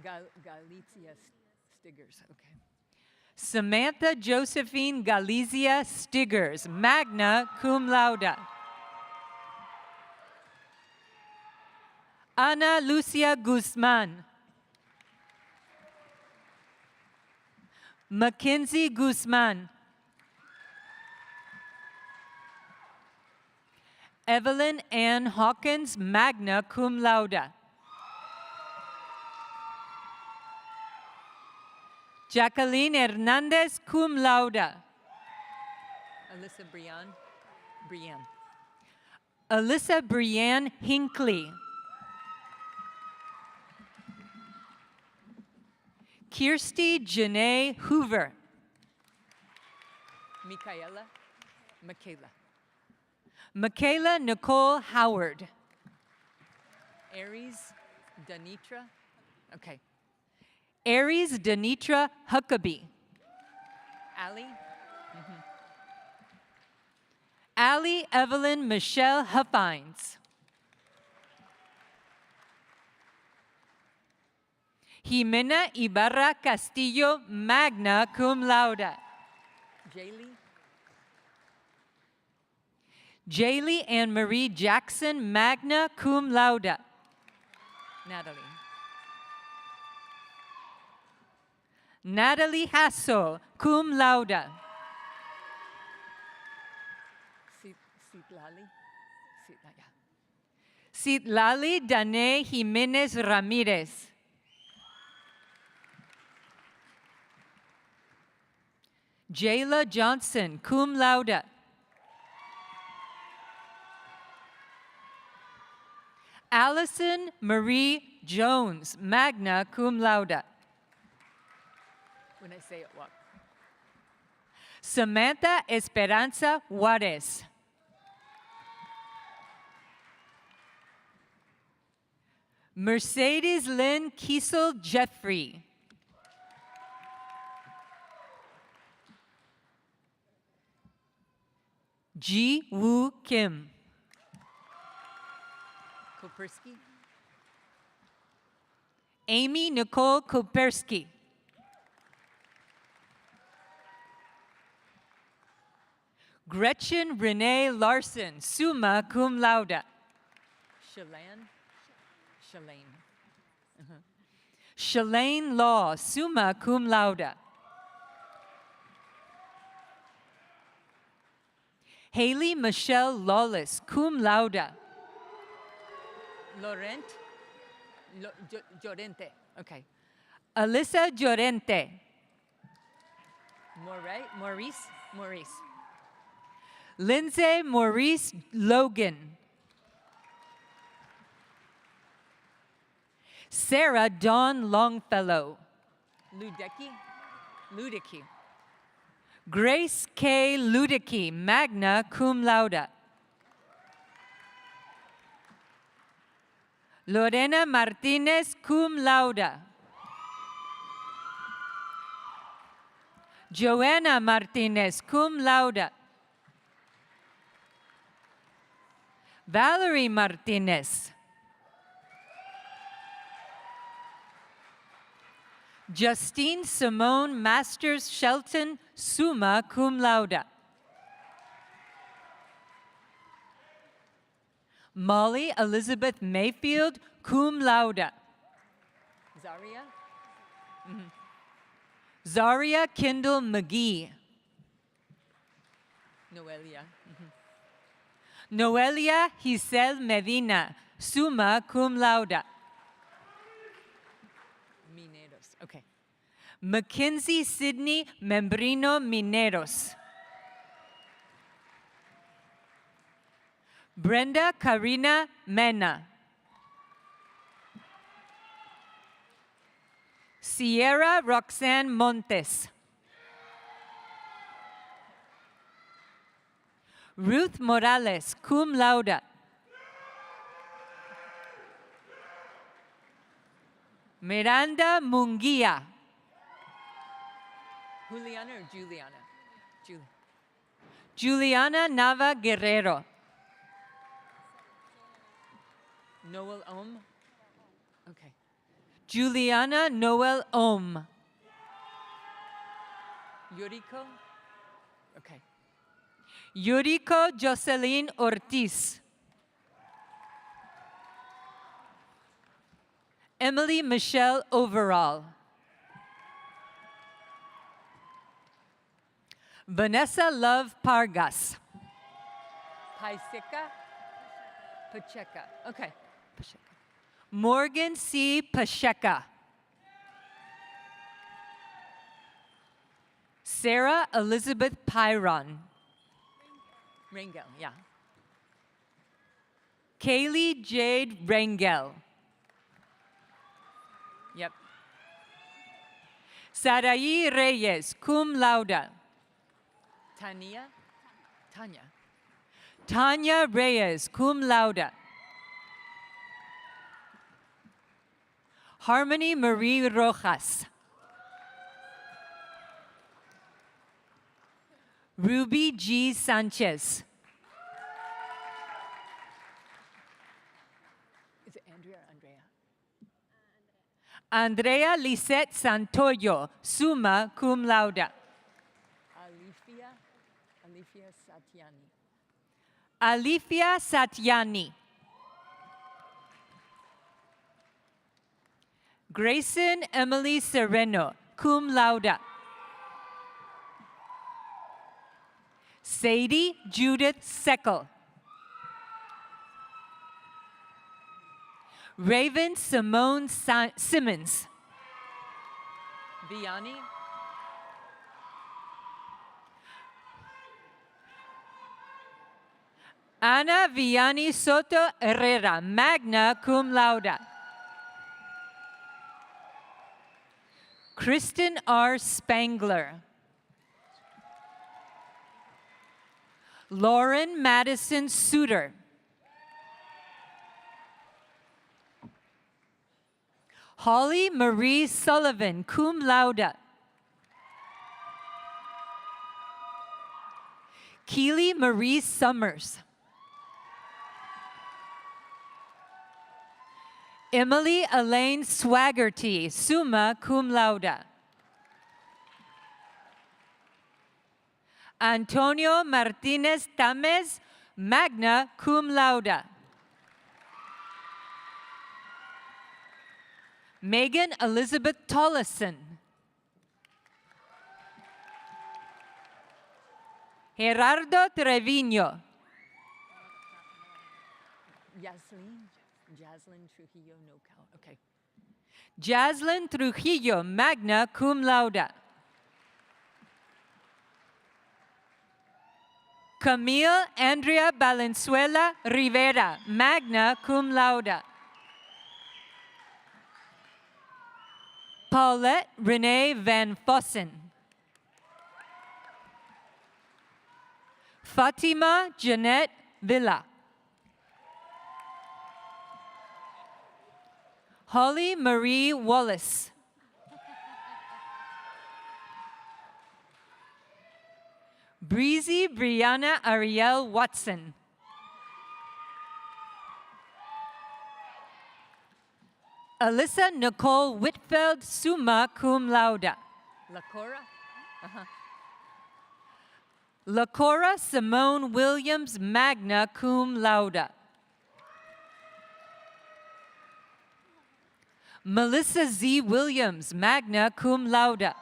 Galizia Stiggers, okay. Samantha Josephine Galizia Stiggers, magna cum laude. Ana Lucia Guzman. Mackenzie Guzman. Evelyn Ann Hawkins, magna cum laude. Jacqueline Hernandez, cum laude. Alyssa Brianne. Alyssa Brianne Hinckley. Kirsty Janae Hoover. Michaela Nicole Howard. Aries Danitra. Okay. Aries Danitra Huckabee. Allie. Allie Evelyn Michelle Huffines. Jimena Ibarra Castillo, magna cum laude. Jaylee Anne Marie Jackson, magna cum laude. Natalie Hasso, cum laude. Citlali Danae Jimenez Ramirez. Jayla Johnson, cum laude. Allison Marie Jones, magna cum laude. When I say it, what? Samantha Esperanza Juarez. Mercedes Lynn Kiesel Jeffrey. Ji Woo Kim. Kopersky. Amy Nicole Kopersky. Gretchen Renee Larson, summa cum laude. Shalane Law, summa cum laude. Haley Michelle Lawless, cum laude. Llorente. Okay. Alyssa Llorente. Maurice. Lindsay Maurice Logan. Sarah Dawn Longfellow. Ludicky. Grace K. Ludicky, magna cum laude. Lorena Martinez, cum laude. Joanna Martinez, cum laude. Valerie Martinez. Justine Simone Masters Shelton, summa cum laude. Molly Elizabeth Mayfield, cum laude. Zaria? Zaria Kendall McGee. Noelia Giselle Medina, summa cum laude. Okay. Mackenzie Sidney Membrino Mineros. Brenda Karina Mena. Sierra Roxanne Montes. Ruth Morales, cum laude. Miranda Munguia. Juliana or Juliana? Juliana Nava Guerrero. Noel Ohm. Okay. Juliana Noel Ohm. Yuriko? Okay. Yuriko Jocelyn Ortiz. Emily Michelle Overall. Vanessa Love Pargas. Pacheca? Pacheca. Okay. Pacheca. Morgan C. Pacheca. Sarah Elizabeth Pyron. Rangel, yeah. Kaylee Jade Rangel. Yep. Saraí Reyes, cum laude. Tanya? Tanya. Tanya Reyes, cum laude. Harmony Marie Rojas. Ruby G. Sanchez. Is it Andrea or Andrea? Andrea Lisette Santoyo, summa cum laude. Alifia Satyani. Alifia Satyani. Grayson Emily Sereno, cum laude. Sadie Judith Seckel. Raven Simone Simmons. Vianney. Ana Vianney Soto Herrera, magna cum laude. Kristen R. Spangler. Lauren Madison Suter. Holly Marie Sullivan, cum laude. Keely Marie Summers. Emily Elaine Swaggerty, summa cum laude. Antonio Martinez Tamez, magna cum laude. Megan Elizabeth Tollison. Gerardo Trevino. Jaslyn Trujillo, no count. Okay. Jaslyn Trujillo, magna cum laude. Camille Andrea Valenzuela Rivera, magna cum laude. Paulette Renee Van Fossen. Fatima Jeanette Villa. Holly Marie Wallace. Breezy Brianna Ariel Watson. Alyssa Nicole Whitfeld, summa cum laude. LaCora? LaCora Simone Williams, magna cum laude. Melissa Z. Williams, magna cum laude.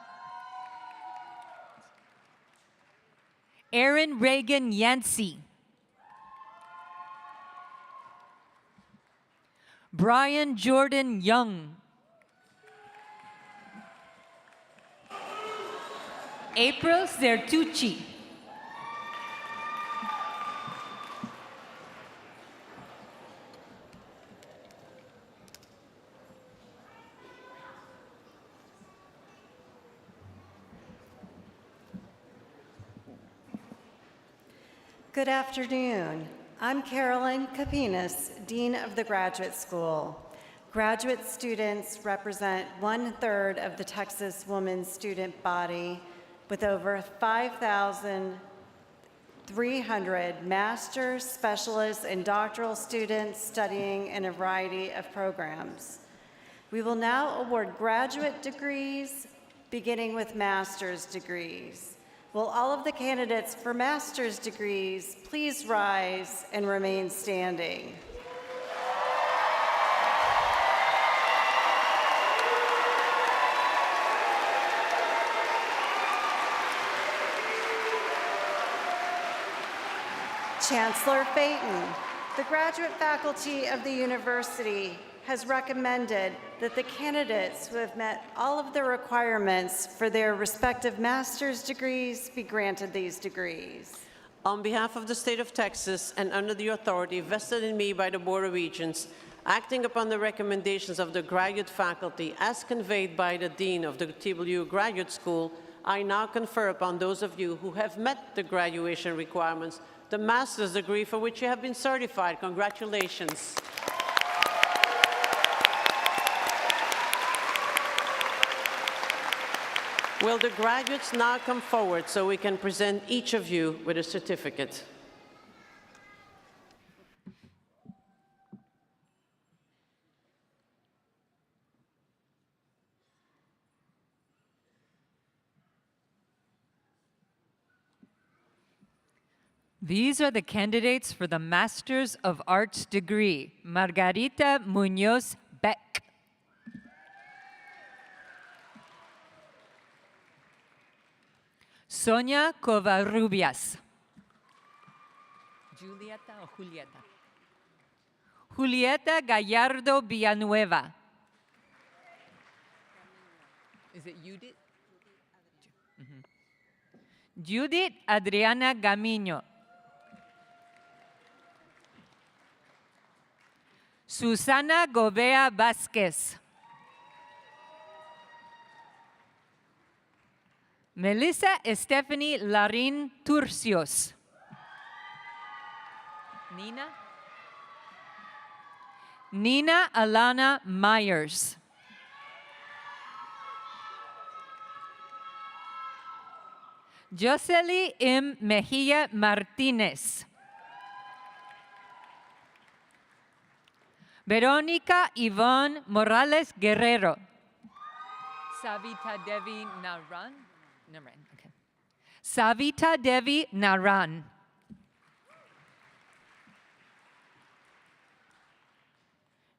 Erin Reagan Yancey. Brian Jordan Young. April Zertucci. Good afternoon. I'm Carolyn Capinas, Dean of the Graduate School. Graduate students represent 1/3 of the Texas women's student body, with over 5,300 master's, specialist, and doctoral students studying in a variety of programs. We will now award graduate degrees, beginning with master's degrees. Will all of the candidates for master's degrees please rise and remain standing? Chancellor Phaeton, the graduate faculty of the university has recommended that the candidates who have met all of the requirements for their respective master's degrees be granted these degrees. On behalf of the state of Texas and under the authority vested in me by the Board of Regents, acting upon the recommendations of the graduate faculty as conveyed by the Dean of the TWU Graduate School, I now confer upon those of you who have met the graduation requirements the master's degree for which you have been certified. Congratulations. Will the graduates now come forward so we can present each of you with a certificate? These are the candidates for the Masters of Arts degree. Margarita Munoz Beck. Sonia Covarrubias. Julieta o Julieta? Julieta Gallardo Villanueva. Is it Judith? Judith Adriana Gamino. Susana Govea Vázquez. Melissa Stephanie Larin Turcios. Nina? Nina Alana Myers. Josely M. Mejia Martinez. Verónica Yvonne Morales Guerrero. Savita Devi Naran. Okay. Savita Devi Naran.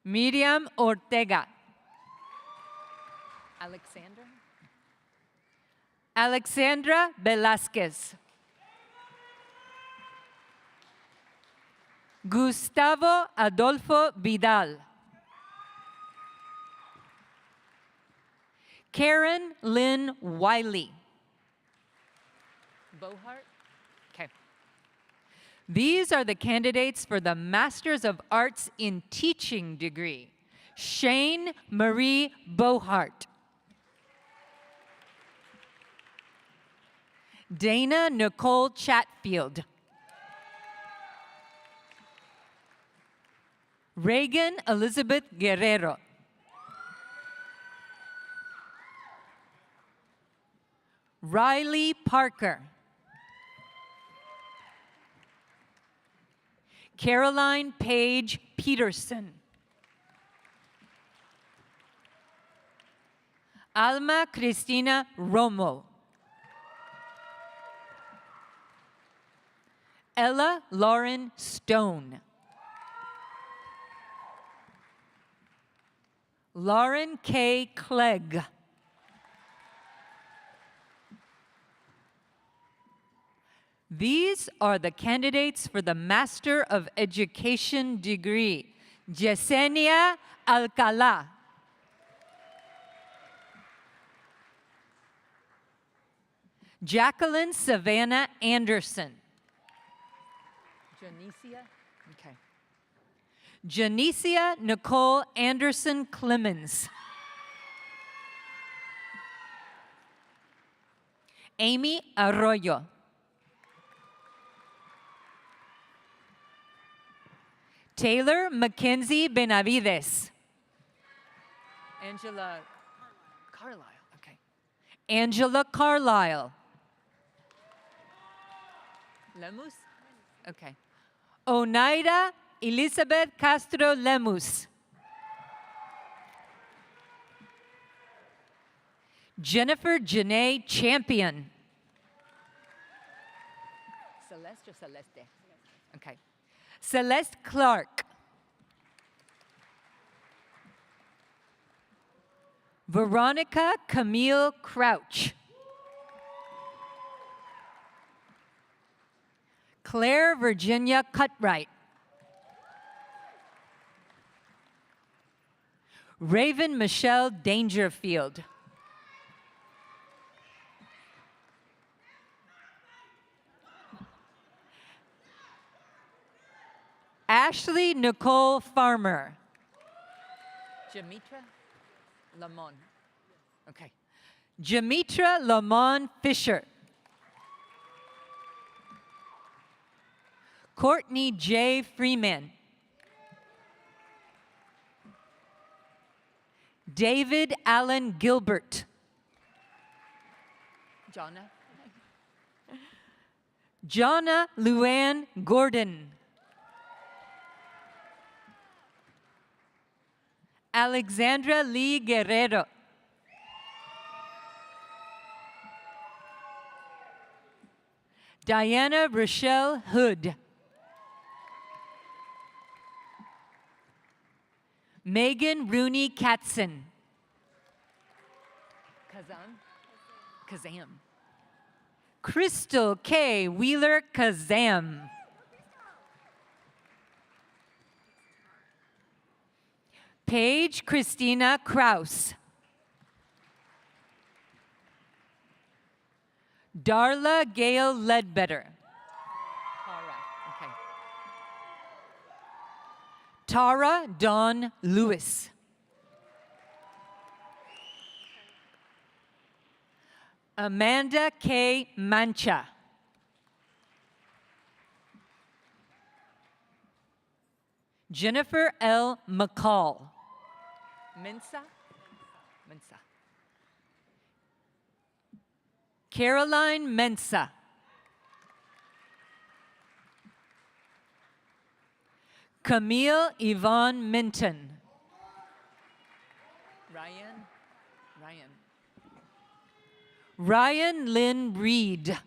Miriam Ortega. Alexandra? Alexandra Velázquez. Gustavo Adolfo Vidal. Karen Lynn Wiley. Bohart? Okay. These are the candidates for the Masters of Arts in Teaching degree. Shane Marie Bohart. Dana Nicole Chatfield. Reagan Elizabeth Guerrero. Riley Parker. Caroline Page Peterson. Alma Cristina Romo. Ella Lauren Stone. Lauren K. Clegg. These are the candidates for the Master of Education degree. Yesenia Alcalá. Jacqueline Savannah Anderson. Janicia? Okay. Janicia Nicole Anderson Clemens. Amy Arroyo. Taylor Mackenzie Benavides. Angela Carlisle. Okay. Angela Carlisle. Lemus? Okay. Oneida Elizabeth Castro Lemus. Jennifer Janae Champion. Celeste or Celeste? Okay. Celeste Clark. Veronica Camille Crouch. Claire Virginia Cutright. Raven Michelle Dangerfield. Ashley Nicole Farmer. Jamitra Lamon. Okay. Jamitra Lamon Fisher. Courtney J. Freeman. David Allen Gilbert. Jonna Luann Gordon. Alexandra Lee Guerrero. Diana Rochelle Hood. Megan Rooney Katzen. Kazam. Crystal K. Wheeler Kazam. Paige Christina Kraus. Darla Gail Ledbetter. Okay. Tara Dawn Lewis. Amanda K. Mancha. Jennifer L. McCall. Mensa? Caroline Mensa. Camille Yvonne Minton. Ryan Lynn Reed.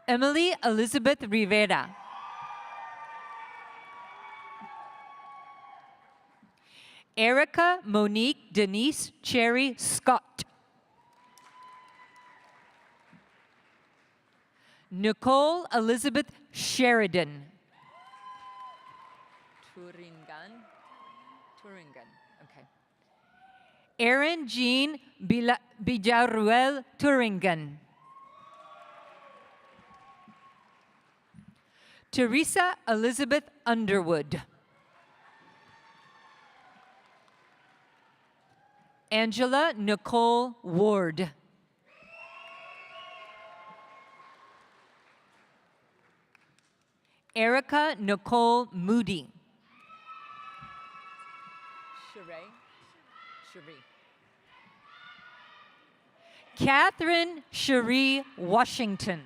Emily Elizabeth Rivera. Erica Monique Denise Cherry Scott. Nicole Elizabeth Sheridan. Turingan, okay. Erin Jean Villarruel Turingan. Teresa Elizabeth Underwood. Angela Nicole Ward. Erica Nicole Moody. Cherie. Catherine Cherie Washington.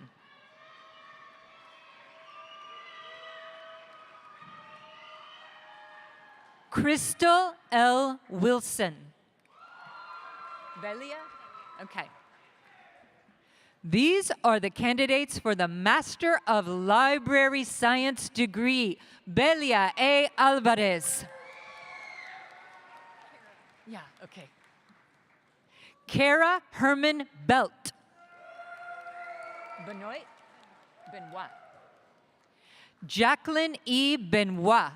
Crystal L. Wilson. Belia? Okay. These are the candidates for the Master of Library Science degree. Belia A. Alvarez. Yeah, okay. Kara Herman Belt. Benoit? Benoit. Jacqueline E. Benoit.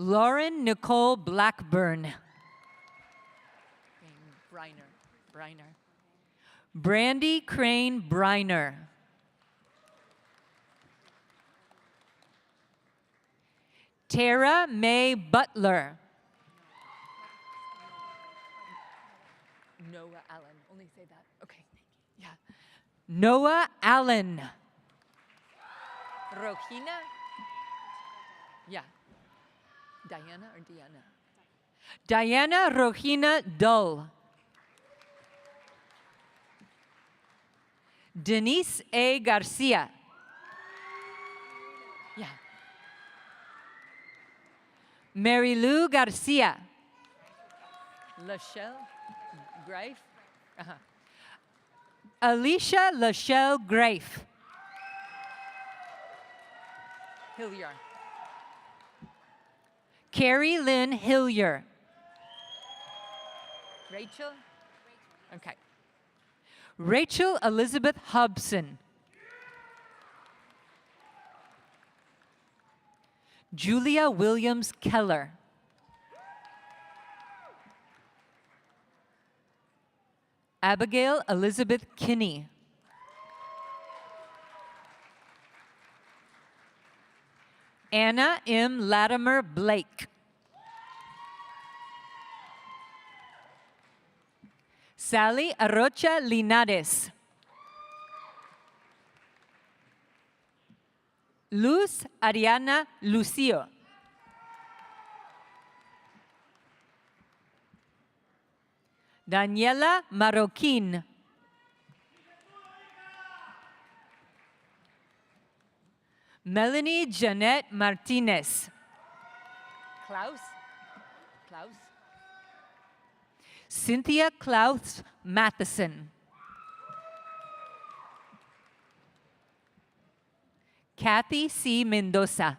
Lauren Nicole Blackburn. Briner. Brandy Crane Briner. Tara May Butler. Noah Allen. Only say that. Okay. Yeah. Noah Allen. Rohina? Yeah. Diana or Diana? Diana Rohina Dull. Denise A. Garcia. Yeah. Mary Lou Garcia. Lachelle Grafe. Alicia Lachelle Grafe. Hilliard. Carrie Lynn Hillier. Rachel? Okay. Rachel Elizabeth Hobson. Julia Williams Keller. Abigail Elizabeth Kinney. Anna M. Latimer Blake. Sally Arrocha Linares. Luz Ariana Lucio. Daniela Marroquin. Melanie Jeanette Martinez. Klaus? Klaus? Cynthia Klaus Matheson. Kathy C. Mendoza.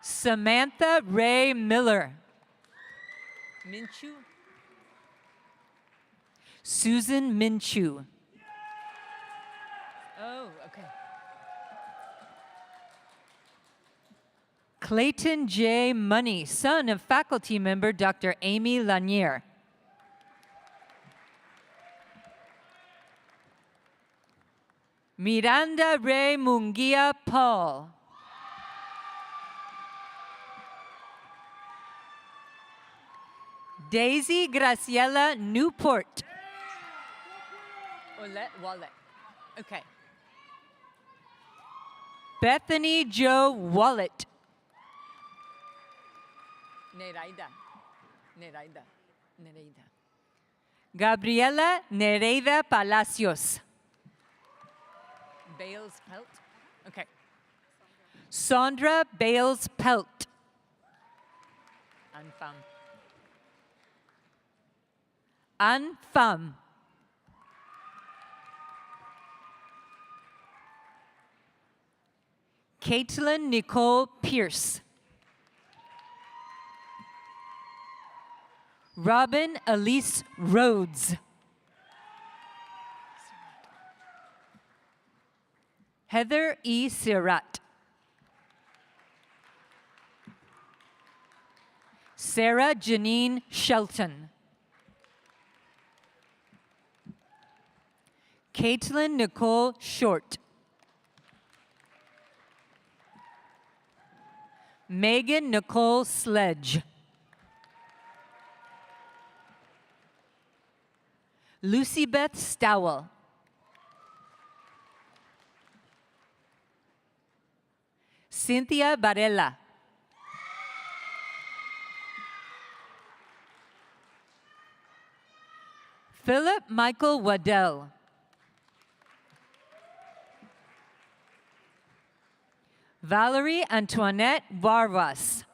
Samantha Ray Miller. Minchu. Susan Minchu. Oh, okay. Clayton J. Money, son of faculty member Dr. Amy Lanier. Miranda Ray Munguia Paul. Daisy Graciela Newport. Wallet. Okay. Bethany Joe Wallet. Nereida. Gabriela Nereida Palacios. Bales Pelt. Okay. Sandra Bales Pelt. Anfam. Caitlin Nicole Pierce. Robin Elise Rhodes. Heather E. Sirat. Sarah Janine Shelton. Caitlin Nicole Short. Megan Nicole Sledge. Lucy Beth Stowell. Cynthia Varela. Philip Michael Waddell. Valerie Antoinette Varvas.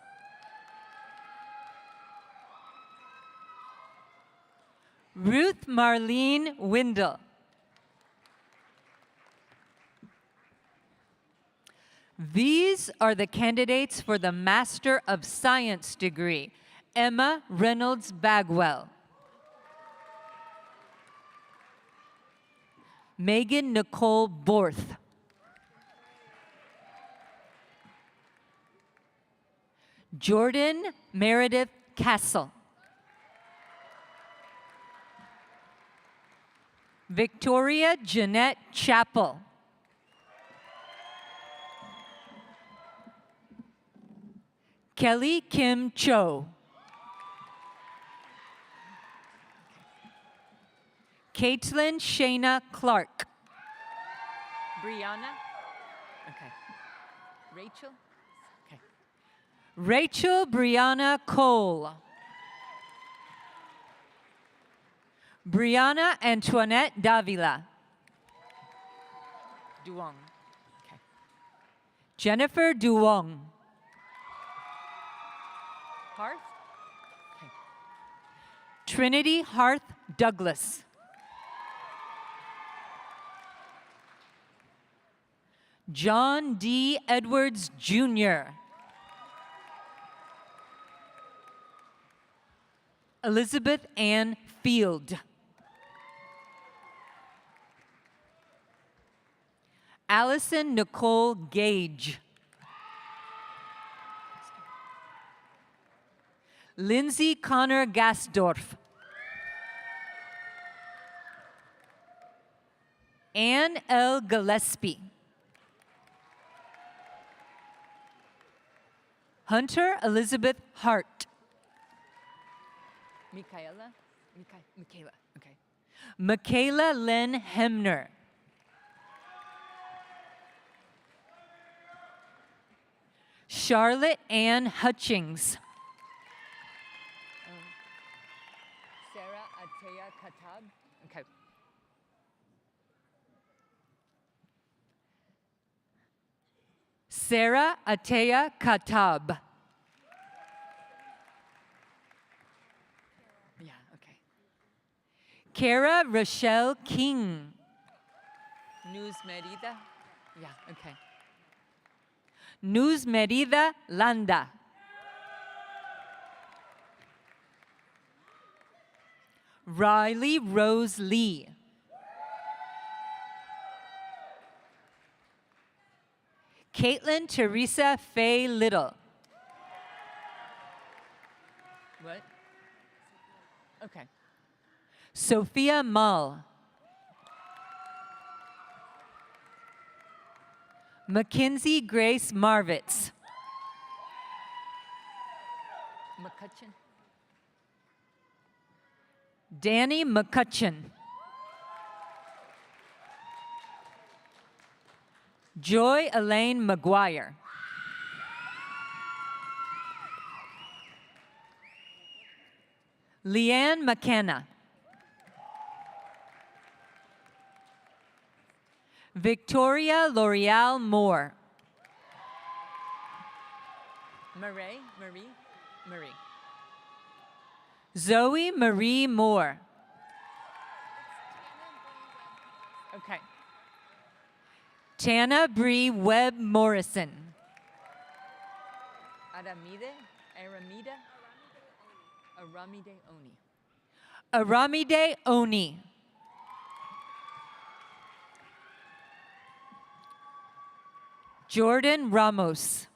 Ruth Marlene Windle. These are the candidates for the Master of Science degree. Emma Reynolds Bagwell. Megan Nicole Borth. Jordan Meredith Castle. Victoria Jeanette Chappell. Kelly Kim Cho. Caitlin Shayna Clark. Brianna? Okay. Rachel? Okay. Rachel Brianna Cole. Brianna Antoinette Davila. Duong. Okay. Jennifer Duong. Harth? Okay. Trinity Harth Douglas. John D. Edwards, Jr. Elizabeth Ann Field. Allison Nicole Gage. Lindsay Connor Gasdorf. Anne L. Gillespie. Hunter Elizabeth Hart. Michaela? Michaela, okay. Michaela Lynn Hemner. Charlotte Ann Hutchings. Sarah Atea Katab. Okay. Sarah Atea Katab. Yeah, okay. Kara Rochelle King. News Merida. Yeah, okay. News Merida Landa. Riley Rose Lee. Caitlin Teresa Faye Little. What? Okay. Sophia Mull. Mackenzie Grace Marvitz. McCutcheon. Danny McCutcheon. Joy Elaine McGuire. Leanne McKenna. Victoria L'Oreal Moore. Marie. Zoe Marie Moore. Okay. Tana Bree Webb Morrison. Aramide Oni. Jordan Ramos.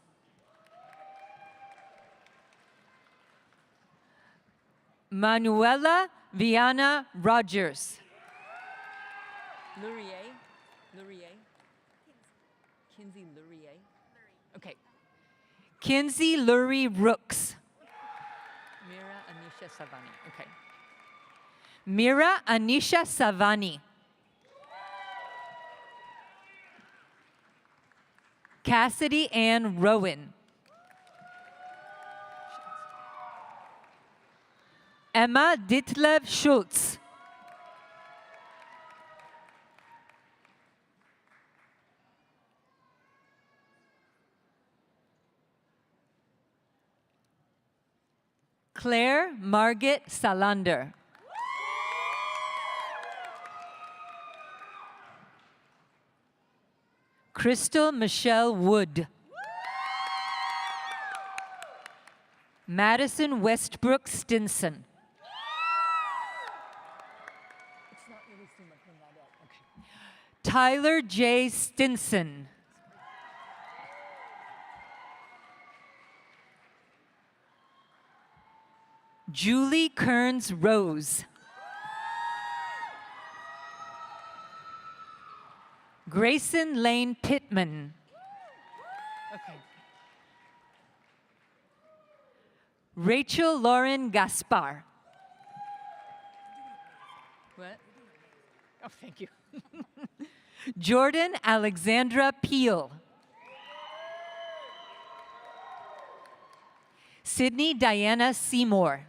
Manuela Viana Rogers. Laurier. Kinsey Laurier. Okay. Kinsey Lurie Rooks. Mira Anisha Savani. Okay. Mira Anisha Savani. Cassidy Ann Rowan. Emma Ditlev Schultz. Claire Margaret Salander. Crystal Michelle Wood. Madison Westbrook Stinson. Tyler J. Stinson. Julie Kearns Rose. Grayson Lane Pittman. Okay. Rachel Lauren Gaspar. What? Oh, thank you. Jordan Alexandra Peel. Sydney Diana Seymour.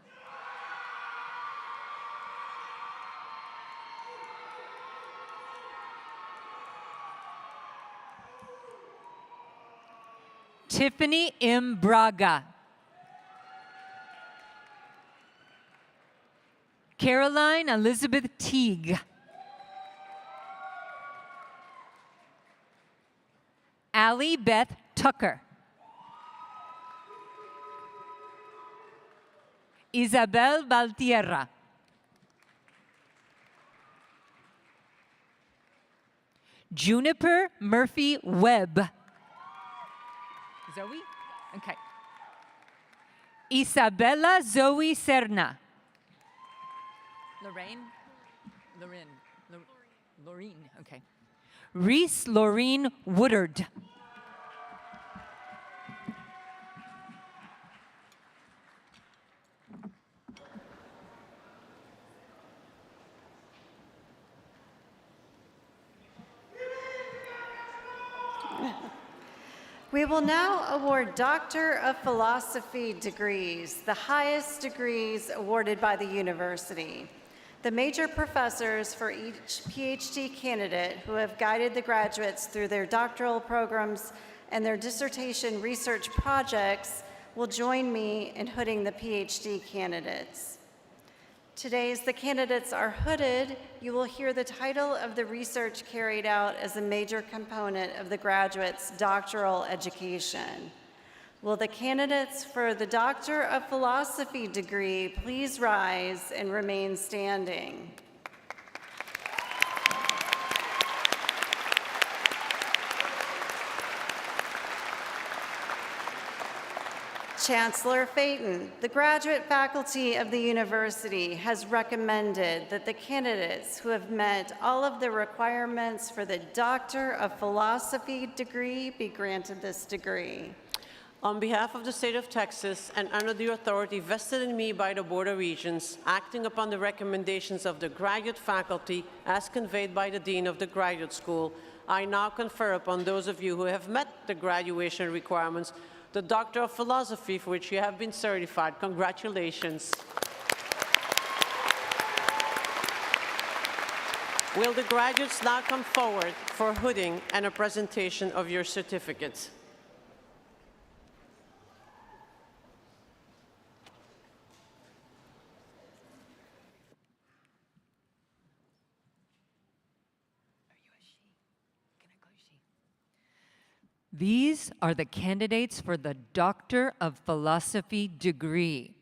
Tiffany M. Braga. Caroline Elizabeth Teague. Allie Beth Tucker. Isabel Valtierra. Juniper Murphy Webb. Zoe? Okay. Isabella Zoe Serna. Lorraine? Lorraine, okay. Reese Lorraine Woodard. We will now award Doctor of Philosophy degrees, the highest degrees awarded by the university. The major professors for each PhD candidate who have guided the graduates through their doctoral programs and their dissertation research projects will join me in hooding the PhD candidates. Today, as the candidates are hooded, you will hear the title of the research carried out as a major component of the graduate's doctoral education. Will the candidates for the Doctor of Philosophy degree please rise and remain standing? Chancellor Phaeton, the graduate faculty of the university has recommended that the candidates who have met all of the requirements for the Doctor of Philosophy degree be granted this degree. On behalf of the state of Texas and under the authority vested in me by the Board of Regents, acting upon the recommendations of the graduate faculty as conveyed by the Dean of the Graduate School, I now confer upon those of you who have met the graduation requirements the Doctor of Philosophy for which you have been certified. Congratulations. Will the graduates now come forward for hooding and a presentation of your certificates? These are the candidates for the Doctor of Philosophy degree.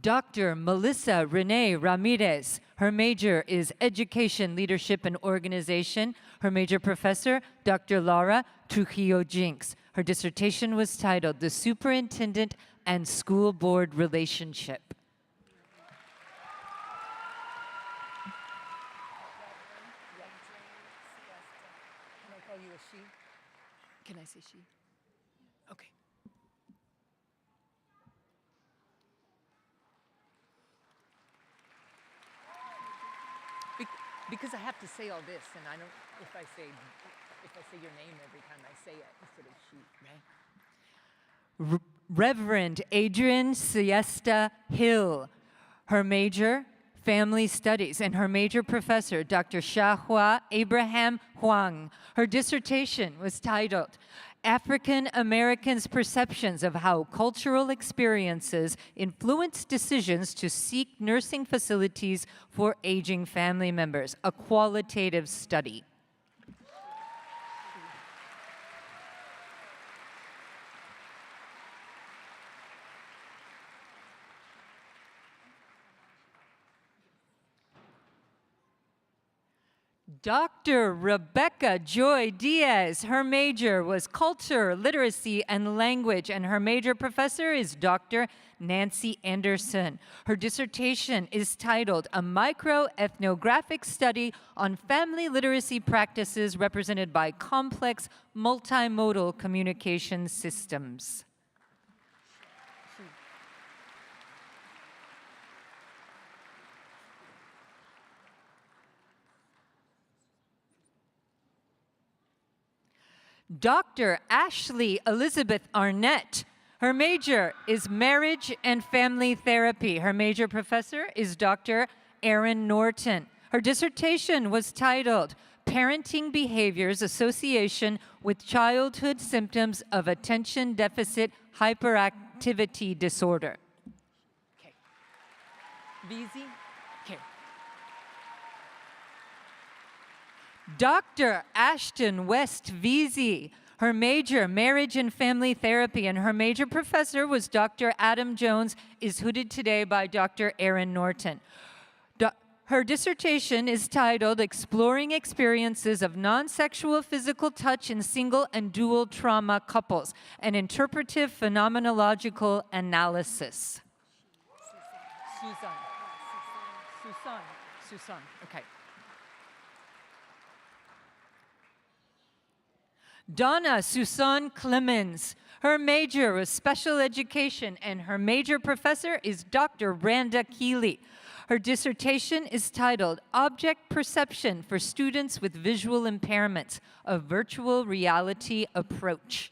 Dr. Melissa Renee Ramirez. Her major is Education, Leadership, and Organization. Her major professor, Dr. Laura Trujillo Jinks. Her dissertation was titled The Superintendent and School Board Relationship. Can I say she? Okay. Because I have to say all this, and I don't, if I say your name every time I say it instead of she, right? Reverend Adrian Siesta Hill. Her major, Family Studies, and her major professor, Dr. Shahua Abraham Huang. Her dissertation was titled African Americans' Perceptions of How Cultural Experiences Influence Decisions to Seek Nursing Facilities for Aging Family Members, a qualitative study. Dr. Rebecca Joy Diaz. Her major was Culture, Literacy, and Language, and her major professor is Dr. Nancy Anderson. Her dissertation is titled A Microethnographic Study on Family Literacy Practices Represented by Complex Multimodal Communication Systems. Dr. Ashley Elizabeth Arnett. Her major is Marriage and Family Therapy. Her major professor is Dr. Aaron Norton. Her dissertation was titled Parenting Behaviors Association with Childhood Symptoms of Attention Deficit Hyperactivity Disorder. Okay. Vizi? Okay. Dr. Ashton West Veazey. Her major, Marriage and Family Therapy, and her major professor was Dr. Adam Jones, is hooded today by Dr. Erin Norton. Her dissertation is titled Exploring Experiences of Non-Sexual Physical Touch in Single and Dual Trauma Couples, an Interpretive Phenomenological Analysis. Susan, okay. Donna Susan Clemens. Her major was special education, and her major professor is Dr. Randa Keeley. Her dissertation is titled Object Perception for Students with Visual Impairments, a Virtual Reality Approach.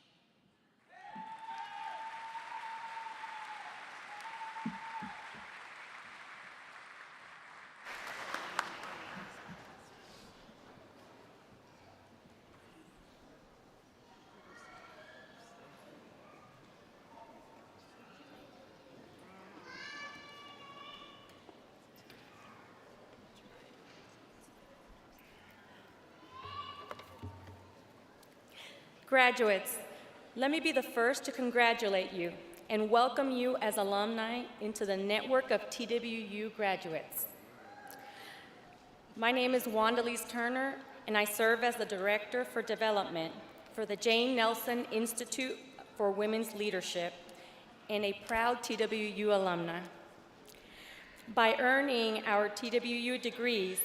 Graduates, let me be the first to congratulate you and welcome you as alumni into the network of TWU graduates. My name is Wandalise Turner, and I serve as the Director for Development for the Jane Nelson Institute for Women's Leadership and a proud TWU alumna. By earning our TWU degrees,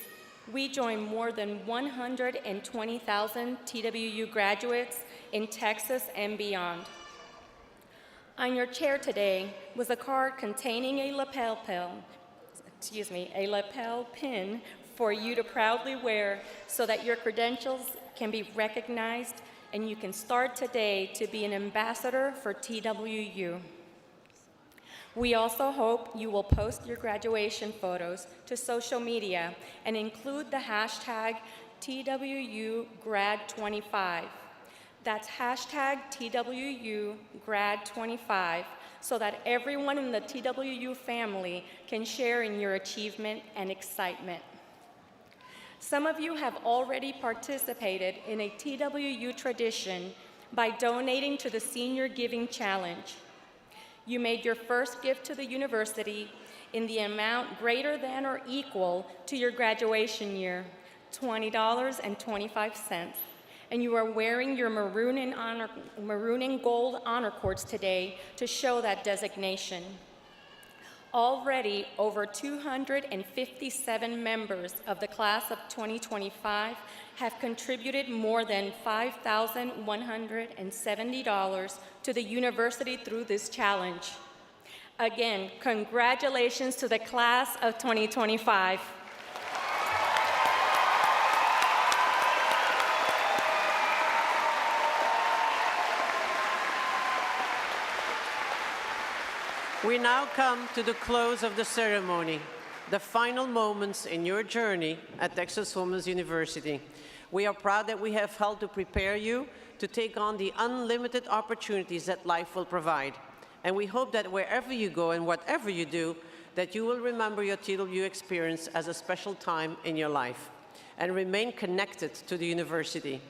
we join more than 120,000 TWU graduates in Texas and beyond. On your chair today was a card containing a lapel pin for you to proudly wear so that your credentials can be recognized and you can start today to be an ambassador for TWU. We also hope you will post your graduation photos to social media and include the hashtag TWU Grad25. That's hashtag TWU Grad25 so that everyone in the TWU family can share in your achievement and excitement. Some of you have already participated in a TWU tradition by donating to the Senior Giving Challenge. You made your first gift to the university in the amount greater than or equal to your graduation year, $20.25. And you are wearing your maroon and gold honor cords today to show that designation. Already, over 257 members of the class of 2025 have contributed more than $5,170 to the university through this challenge. Again, congratulations to the class of 2025. We now come to the close of the ceremony, the final moments in your journey at Texas Women's University. We are proud that we have helped to prepare you to take on the unlimited opportunities that life will provide. And we hope that wherever you go and whatever you do, that you will remember your TWU experience as a special time in your life and remain connected to the university.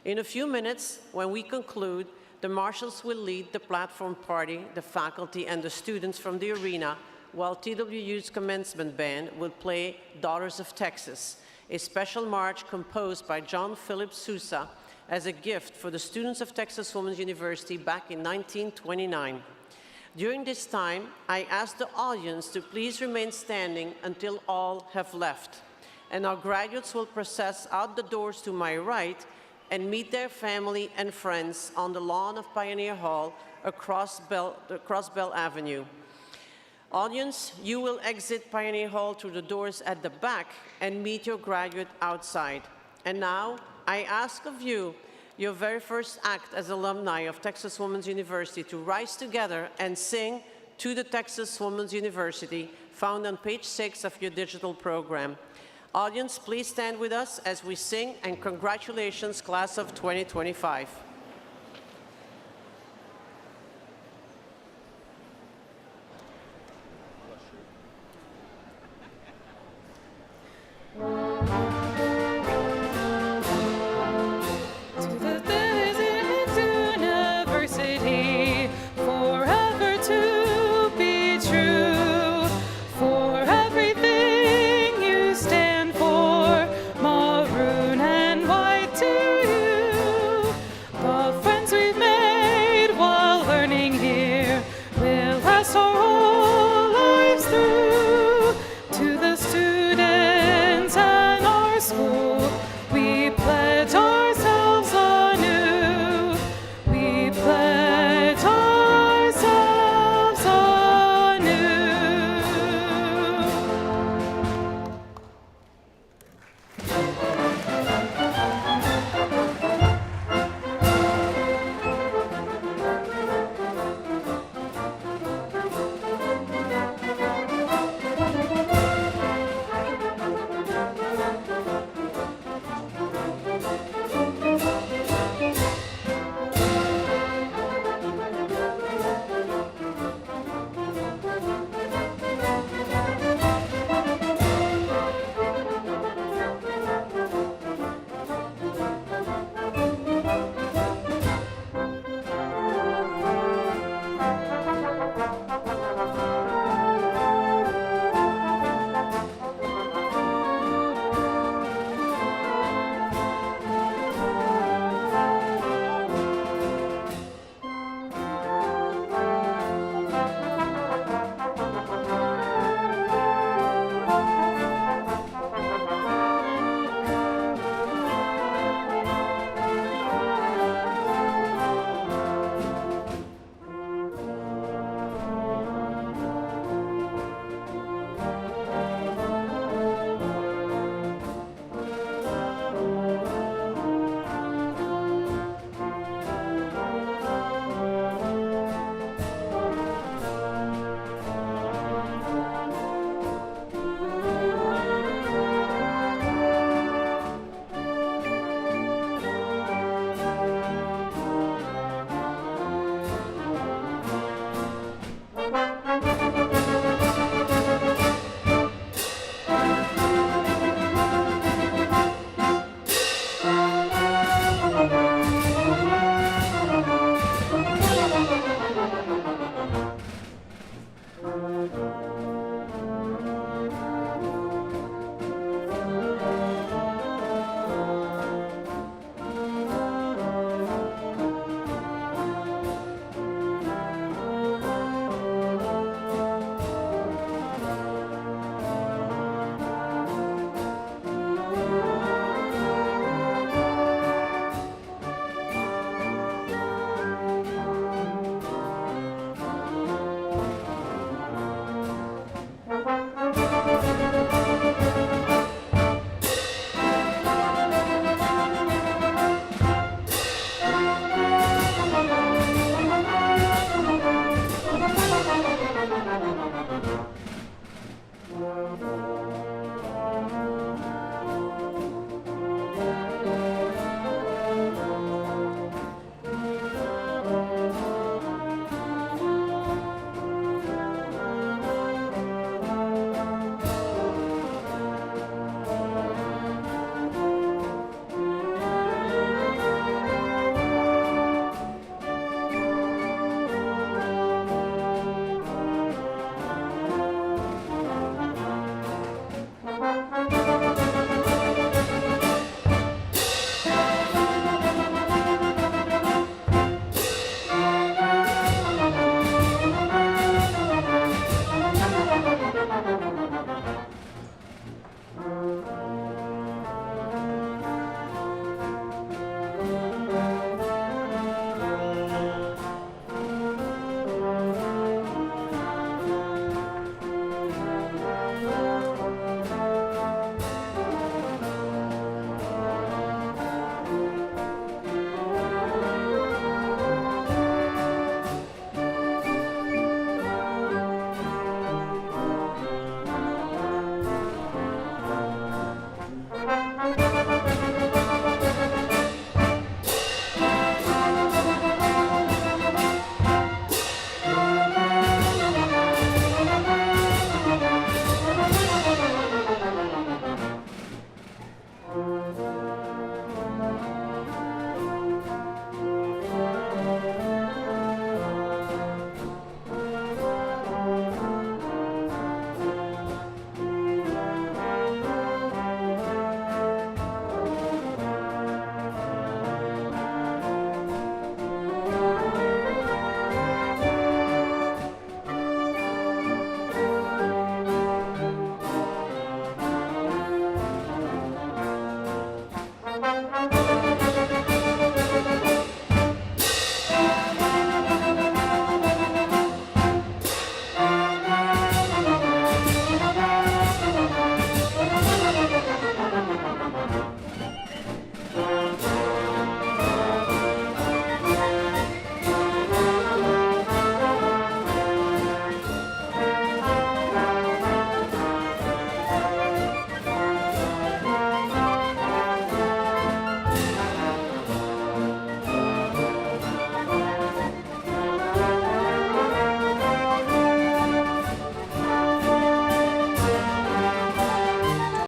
In a few minutes, when we conclude, the marshals will lead the platform party, the faculty, and the students from the arena, while TWU's commencement band will play Daughters of Texas, a special march composed by John Philip Sousa as a gift for the students of Texas Women's University back in 1929. During this time, I ask the audience to please remain standing until all have left, and our graduates will process out the doors to my right and meet their family and friends on the lawn of Pioneer Hall across Bell Avenue. Audience, you will exit Pioneer Hall through the doors at the back and meet your graduate outside. And now, I ask of you, your very first act as alumni of Texas Women's University, to rise together and sing To the Texas Women's University, found on page 6 of your digital program. Audience, please stand with us as we sing, and congratulations, class of 2025.